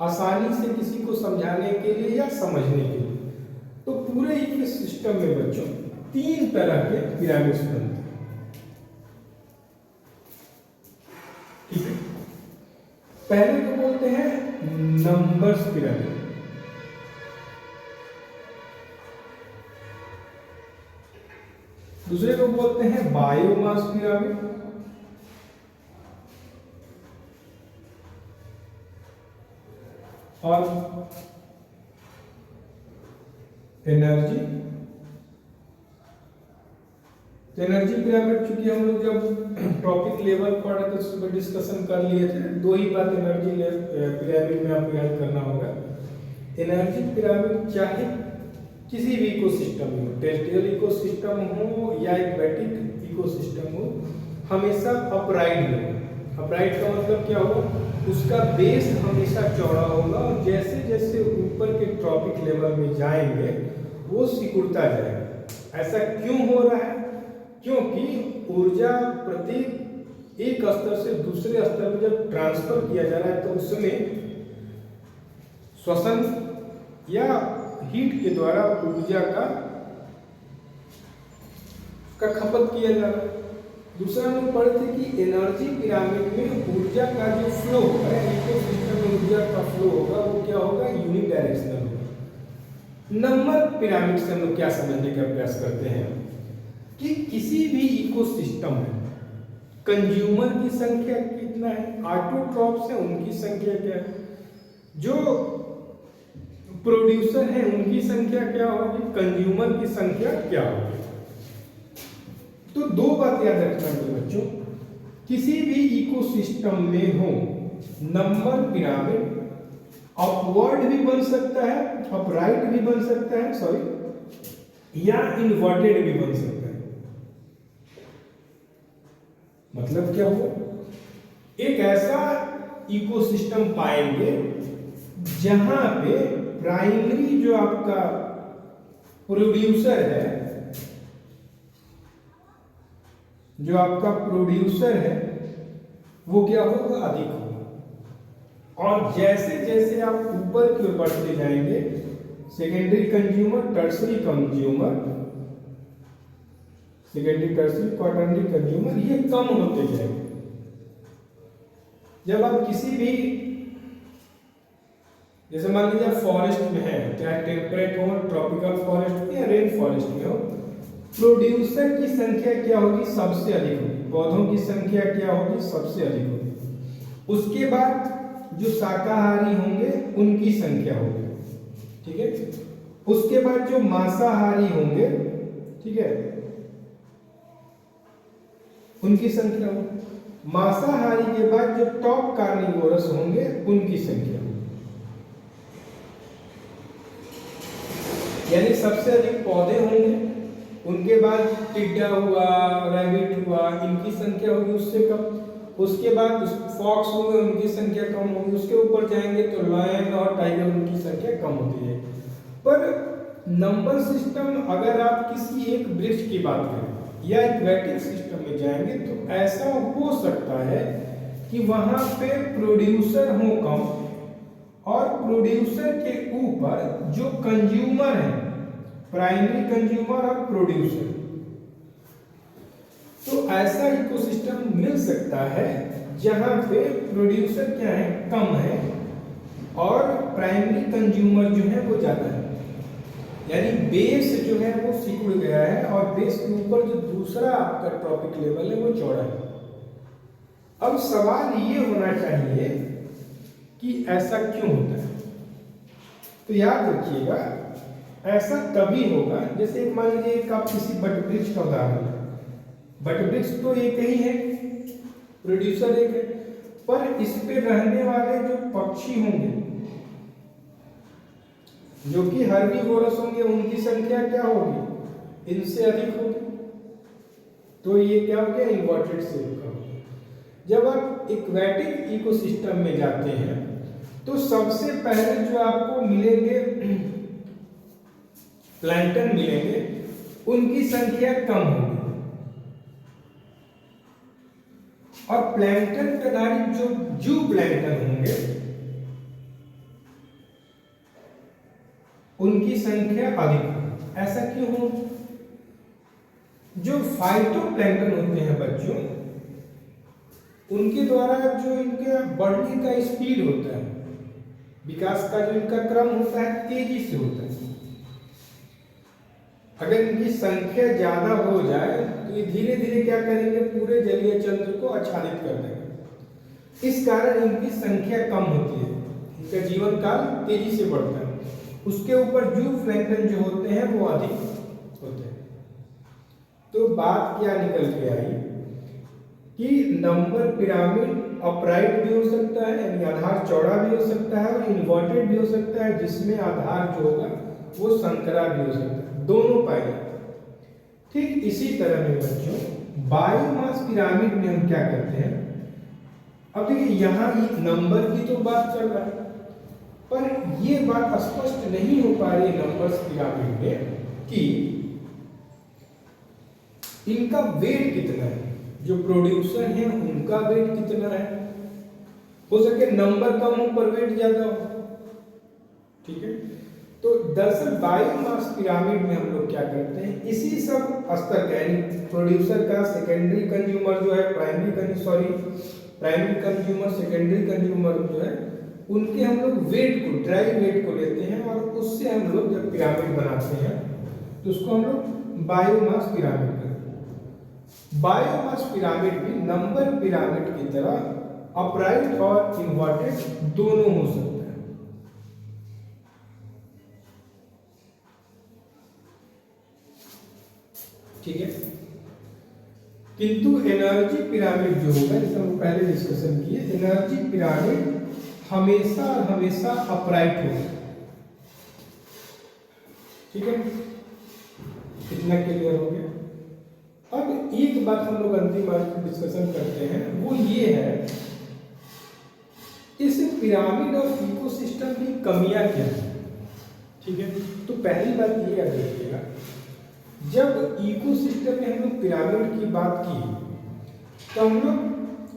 आसानी से किसी को समझाने के लिए या समझने के लिए। तो पूरे इकोसिस्टम में बच्चों 3 तरह के पिरामिड्स बनते हैं। ठीक है, पहले को बोलते हैं नंबर्स पिरामिड, दूसरे को बोलते हैं बायोमास पिरामिड, और एनर्जी पिरामिड। चूंकि हम लोग जब टॉपिक लेवल पढ़ रहे थे उसमें डिस्कशन कर लिए थे, 2 ही बात एनर्जी पिरामिड में आपको याद करना होगा। एनर्जी पिरामिड चाहे किसी भी इकोसिस्टम में हो, टेरेस्ट्रियल इकोसिस्टम हो या एक्वेटिक इकोसिस्टम हो, हमेशा अपराइट हो। अपराइट का मतलब क्या होगा, उसका बेस हमेशा चौड़ा होगा और जैसे जैसे ऊपर के ट्रॉपिक लेवल में जाएंगे वो सिकुड़ता जाएगा। ऐसा क्यों हो रहा है, क्योंकि ऊर्जा प्रत्येक एक स्तर से दूसरे स्तर पर जब ट्रांसफर किया जा रहा है तो उसमें श्वसन या हीट के द्वारा ऊर्जा का खपत किया जा रहा है। दूसरा हम पढ़े थे कि एनर्जी पिरामिड में ऊर्जा का जो फ्लो है, इकोसिस्टम में ऊर्जा का फ्लो होगा वो क्या होगा, यूनिडायरेक्शनल होगा। नंबर पिरामिड से हम लोग क्या समझने का प्रयास करते हैं कि किसी भी इकोसिस्टम में कंज्यूमर की संख्या कितना है, ऑटोट्रॉप्स है उनकी संख्या क्या है, जो प्रोड्यूसर हैं उनकी संख्या क्या होगी, कंज्यूमर की संख्या क्या होगी। तो दो बात याद रखना है बच्चों, किसी भी इकोसिस्टम में हो नंबर पिरामिड अपवर्ड भी बन सकता है, अपराइट भी बन सकता है, सॉरी, या इन्वर्टेड भी बन सकता है। मतलब क्या हुआ, एक ऐसा इकोसिस्टम पाएंगे जहां पे प्राइमरी जो आपका प्रोड्यूसर है, जो आपका प्रोड्यूसर है वो क्या होगा, अधिक होगा। और जैसे जैसे आप ऊपर की ओर बढ़ते जाएंगे, secondary consumer, tertiary consumer, secondary tertiary quaternary consumer, ये कम होते जाएंगे। जब आप किसी भी, जैसे मान लीजिए फॉरेस्ट में है, चाहे टेम्परेट हो, ट्रॉपिकल फॉरेस्ट में या रेन फॉरेस्ट में हो, प्रोड्यूसर की संख्या क्या होगी, सबसे अधिक होगी। पौधों की संख्या क्या होगी, सबसे अधिक होगी। उसके बाद जो शाकाहारी होंगे उनकी संख्या होगी, ठीक है। उसके बाद जो मांसाहारी होंगे, ठीक है, उनकी संख्या होगी। मांसाहारी के बाद जो टॉप कार्निवोरस होंगे उनकी संख्या होगी। यानी सबसे अधिक पौधे होंगे, उनके बाद टिड्डा हुआ, रैबिट हुआ, इनकी संख्या होगी उससे कम। उसके बाद फॉक्स हुए, उनकी संख्या कम होगी। उसके ऊपर जाएंगे तो लायन और टाइगर, उनकी संख्या कम होती है। पर नंबर सिस्टम, अगर आप किसी एक वृक्ष की बात करें या एक्वेटिक सिस्टम में जाएंगे तो ऐसा हो सकता है कि वहां पे प्रोड्यूसर हो कम और प्रोड्यूसर के ऊपर जो कंज्यूमर है, प्राइमरी कंज्यूमर और प्रोड्यूसर, तो ऐसा इकोसिस्टम मिल सकता है जहां पे प्रोड्यूसर क्या है, कम है, और प्राइमरी कंज्यूमर जो है वो ज्यादा है। यानी बेस जो है वो सिकुड़ गया है और बेस के ऊपर जो दूसरा आपका ट्रॉपिक लेवल है वो चौड़ा है। अब सवाल ये होना चाहिए कि ऐसा क्यों होता है। तो याद रखिएगा, ऐसा तभी होगा, जैसे एक मान लीजिए एक आप किसी बटवृक्ष का उदाहरण है। बटवृक्ष तो एक ही है, प्रोड्यूसर एक है, पर इस पे रहने वाले जो पक्षी होंगे जो कि हर्बीवोरस होंगे, उनकी संख्या क्या होगी, इनसे अधिक होगी। तो ये क्या हो गया, इन्वर्टेड शेप का। जब आप एक्वेटिक इकोसिस्टम में जाते हैं तो सबसे पहले जो आपको मिलेंगे प्लैंटन मिलेंगे, उनकी संख्या कम होगी। और प्लैंटन के आधारित जो जू प्लैंटन होंगे उनकी संख्या अधिक। ऐसा क्यों हो? जो फाइटोप्लैंटन होते हैं बच्चों, उनके द्वारा जो इनके बढ़ने का स्पीड होता है, विकास का जो इनका क्रम होता है, तेजी से होता है। अगर इनकी संख्या ज्यादा हो जाए तो ये धीरे धीरे क्या करेंगे, पूरे जलीय तंत्र को आच्छादित कर देंगे। इस कारण इनकी संख्या कम होती है, इनका जीवन काल तेजी से बढ़ता है। उसके ऊपर जू प्लैंटन जो होते हैं वो अधिक होते हैं। तो बात क्या निकल के आई कि नंबर पिरामिड अपराइट भी हो सकता है, यानी आधार चौड़ा भी हो सकता है, और इन्वर्टेड भी हो सकता है, जिसमें आधार जो होगा वो संकरा भी हो सकता है। दोनों पाए जाते हैं। ठीक इसी तरह में बच्चों बायोमास पिरामिड में हम क्या करते हैं, अब देखिए यहाँ नंबर की तो बात चल रहा है, पर ये बात स्पष्ट नहीं हो पा रही नंबर्स पिरामिड में कि इनका वेट कितना है, जो प्रोड्यूसर हैं उनका वेट कितना है। हो सके नंबर कम हो पर वेट ज्यादा हो, ठीक है। तो दरअसल बायोमास पिरामिड में हम लोग क्या करते हैं, इसी सब स्तर का, यानी प्रोड्यूसर का, सेकेंडरी कंज्यूमर जो है, प्राइमरी कंज्यूमर, सेकेंडरी कंज्यूमर जो है, उनके हम लोग वेट को, ड्राई वेट को लेते हैं, और उससे हम लोग जब पिरामिड बनाते हैं तो उसको हम लोग बायोमास पिरामिड करते हैं। बायोमास पिरामिड भी नंबर पिरामिड की तरह अपराइट और इन्वर्टेड दोनों हो सकता है। ठीक है। किंतु एनर्जी पिरामिड जो होगा, जैसे हम पहले डिस्कशन किए, एनर्जी पिरामिड हमेशा हमेशा अपराइट होगा। ठीक है, कितना क्लियर हो गया? अब एक बात हम लोग अंतिम बात डिस्कशन करते हैं, वो ये है इस पिरामिड ऑफ इकोसिस्टम की कमियां क्या है। ठीक है, तो पहली बात ये याद रखिएगा, जब इकोसिस्टम में हम लोग पिरामिड की बात की तो हम लोग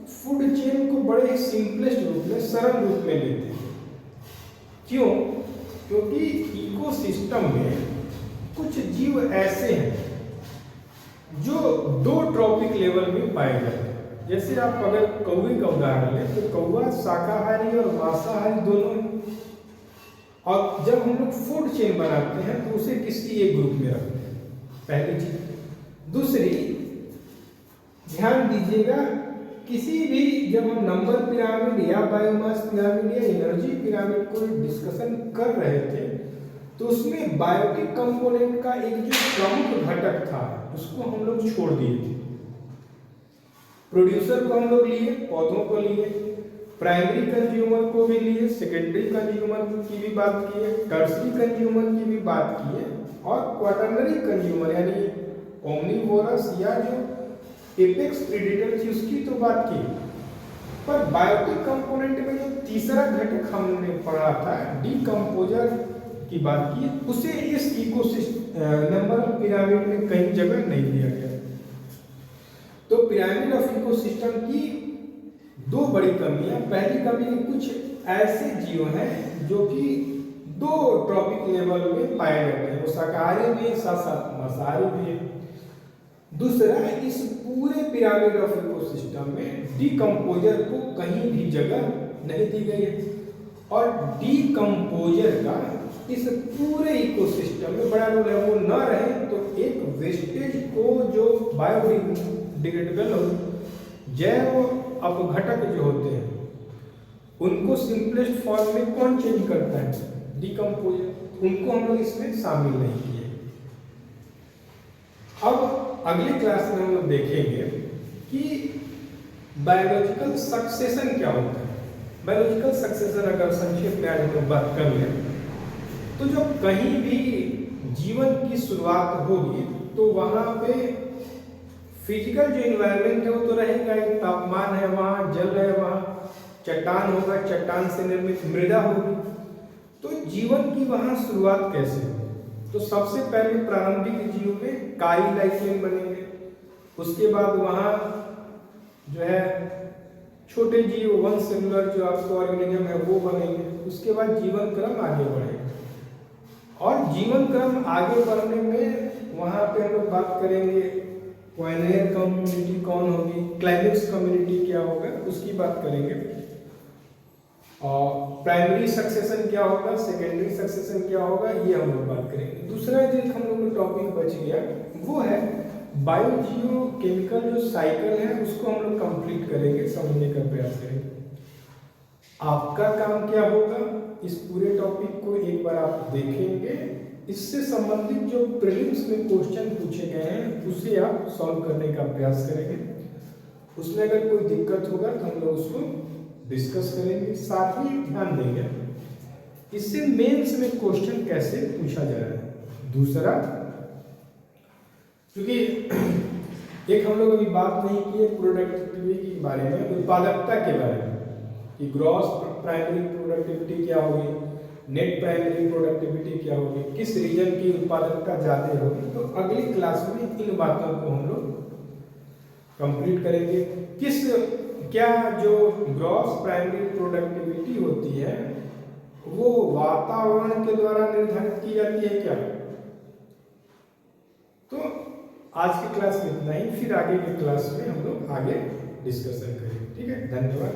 फूड चेन को बड़े सिंपलेस्ट रूप में, सरल रूप में लेते हैं। क्यों? क्योंकि इकोसिस्टम में कुछ जीव ऐसे हैं जो दो ट्रॉपिक लेवल में पाए जाते हैं। जैसे आप अगर कौवे का उदाहरण लें तो कौवा शाकाहारी और मांसाहारी दोनों हैं, और जब हम लोग फूड चेन बनाते हैं तो उसे किसी एक ग्रुप में रखते हैं, पहली चीज। दूसरी, ध्यान दीजिएगा, किसी भी जब हम नंबर पिरामिड या बायोमास पिरामिड या एनर्जी पिरामिड को डिस्कशन कर रहे थे तो उसमें बायोटिक कंपोनेंट का एक जो प्रमुख घटक था उसको हम लोग छोड़ दिए थे। प्रोड्यूसर को हम लोग लिए, पौधों को लिए, प्राइमरी कंज्यूमर को भी लिए, सेकेंडरी कंज्यूमर की भी बात की है, टर्सरी कंज्यूमर की भी बात की है, और क्वाटरनरी कंज्यूमर यानी ओमनीवोरस या जो एपेक्स प्रेडेटर थी उसकी तो बात की। पर बायोटिक कंपोनेंट में जो तीसरा घटक हमने पढ़ा था, डीकंपोजर की बात की, उसे इस इकोसिस्टम नंबर ऑफ पिरामिड में कहीं जगह नहीं दिया गया। तो पिरामिड ऑफ इकोसिस्टम की दो बड़ी कमियां। पहली कमी, कुछ ऐसे जीव हैं जो कि दो ट्रॉपिक लेवल में पाए जाते हैं, वो शाकाहारी भी है, साथ साथ मांसाहारी भी है। दूसरा, इस पूरे पिरामिड ऑफ इकोसिस्टम में डीकंपोजर को कहीं भी जगह नहीं दी गई है, और डीकंपोजर का इस पूरे इकोसिस्टम में बड़ा रोल है। वो न रहे तो एक वेस्टेज को, जो बायोडिग्रेडेबल और जैव अपघटक जो होते हैं, उनको सिंपलेस्ट फॉर्म में कौन चेंज करता है? डीकंपोजर। उनको हम लोग इसमें शामिल नहीं किए। अब अगली क्लास में हम लोग देखेंगे कि बायोलॉजिकल सक्सेशन क्या होता है। बायोलॉजिकल सक्सेशन अगर संक्षेप में आज हम लोग बात कर लें तो जब कहीं भी जीवन की शुरुआत होगी तो वहाँ पे फिजिकल जो इन्वायरमेंट है वो तो रहेगा ही, तापमान है वहाँ, जल है वहाँ, चट्टान होगा, चट्टान से निर्मित मृदा होगी। तो जीवन की वहाँ शुरुआत कैसे होगी? तो सबसे पहले प्रारंभिक जीव में काइलाइकेन बनेंगे, उसके बाद वहाँ जो है छोटे जीव, वन सेलुलर जो आपके ऑर्गेनिज्म है वो बनेंगे, उसके बाद जीवन क्रम आगे बढ़ेगा। और जीवन क्रम आगे बढ़ने में वहाँ पे हम लोग बात करेंगे क्वाइनेयर कम्युनिटी कौन होगी, क्लाइमेक्स कम्युनिटी क्या होगा, उसकी बात करेंगे। और प्राइमरी सक्सेशन क्या होगा, सेकेंडरी सक्सेशन क्या होगा, ये हम लोग बात करेंगे। दूसरा जो हम लोग का टॉपिक बच गया वो है बायोजियो केमिकल जो साइकिल है, उसको हम लोग कंप्लीट करेंगे, समझने का प्रयास करेंगे। आपका काम क्या होगा, इस पूरे टॉपिक को एक बार आप देखेंगे, इससे संबंधित जो प्रीलिम्स में क्वेश्चन पूछे गए हैं उसे आप सॉल्व करने का प्रयास करेंगे। उसमें अगर कोई दिक्कत होगा तो हम लोग उसको डिस्कस करेंगे। साथ ही ध्यान देंगे इससे मेंस में क्वेश्चन कैसे पूछा जा रहा है। दूसरा, क्योंकि एक हम लोग अभी बात नहीं की है प्रोडक्टिविटी के बारे में, उत्पादकता के बारे में, कि ग्रॉस प्राइमरी प्रोडक्टिविटी क्या होगी, नेट प्राइमरी प्रोडक्टिविटी क्या होगी, किस रीजन की उत्पादकता ज़्यादा होगी। तो अगली क्लास में इन बातों को हम लोग कंप्लीट करेंगे। क्या जो ग्रॉस प्राइमरी प्रोडक्टिविटी होती है वो वातावरण के द्वारा निर्धारित की जाती है क्या? तो आज की क्लास में इतना ही, फिर आगे की क्लास में हम लोग आगे डिस्कशन करेंगे। ठीक है, धन्यवाद।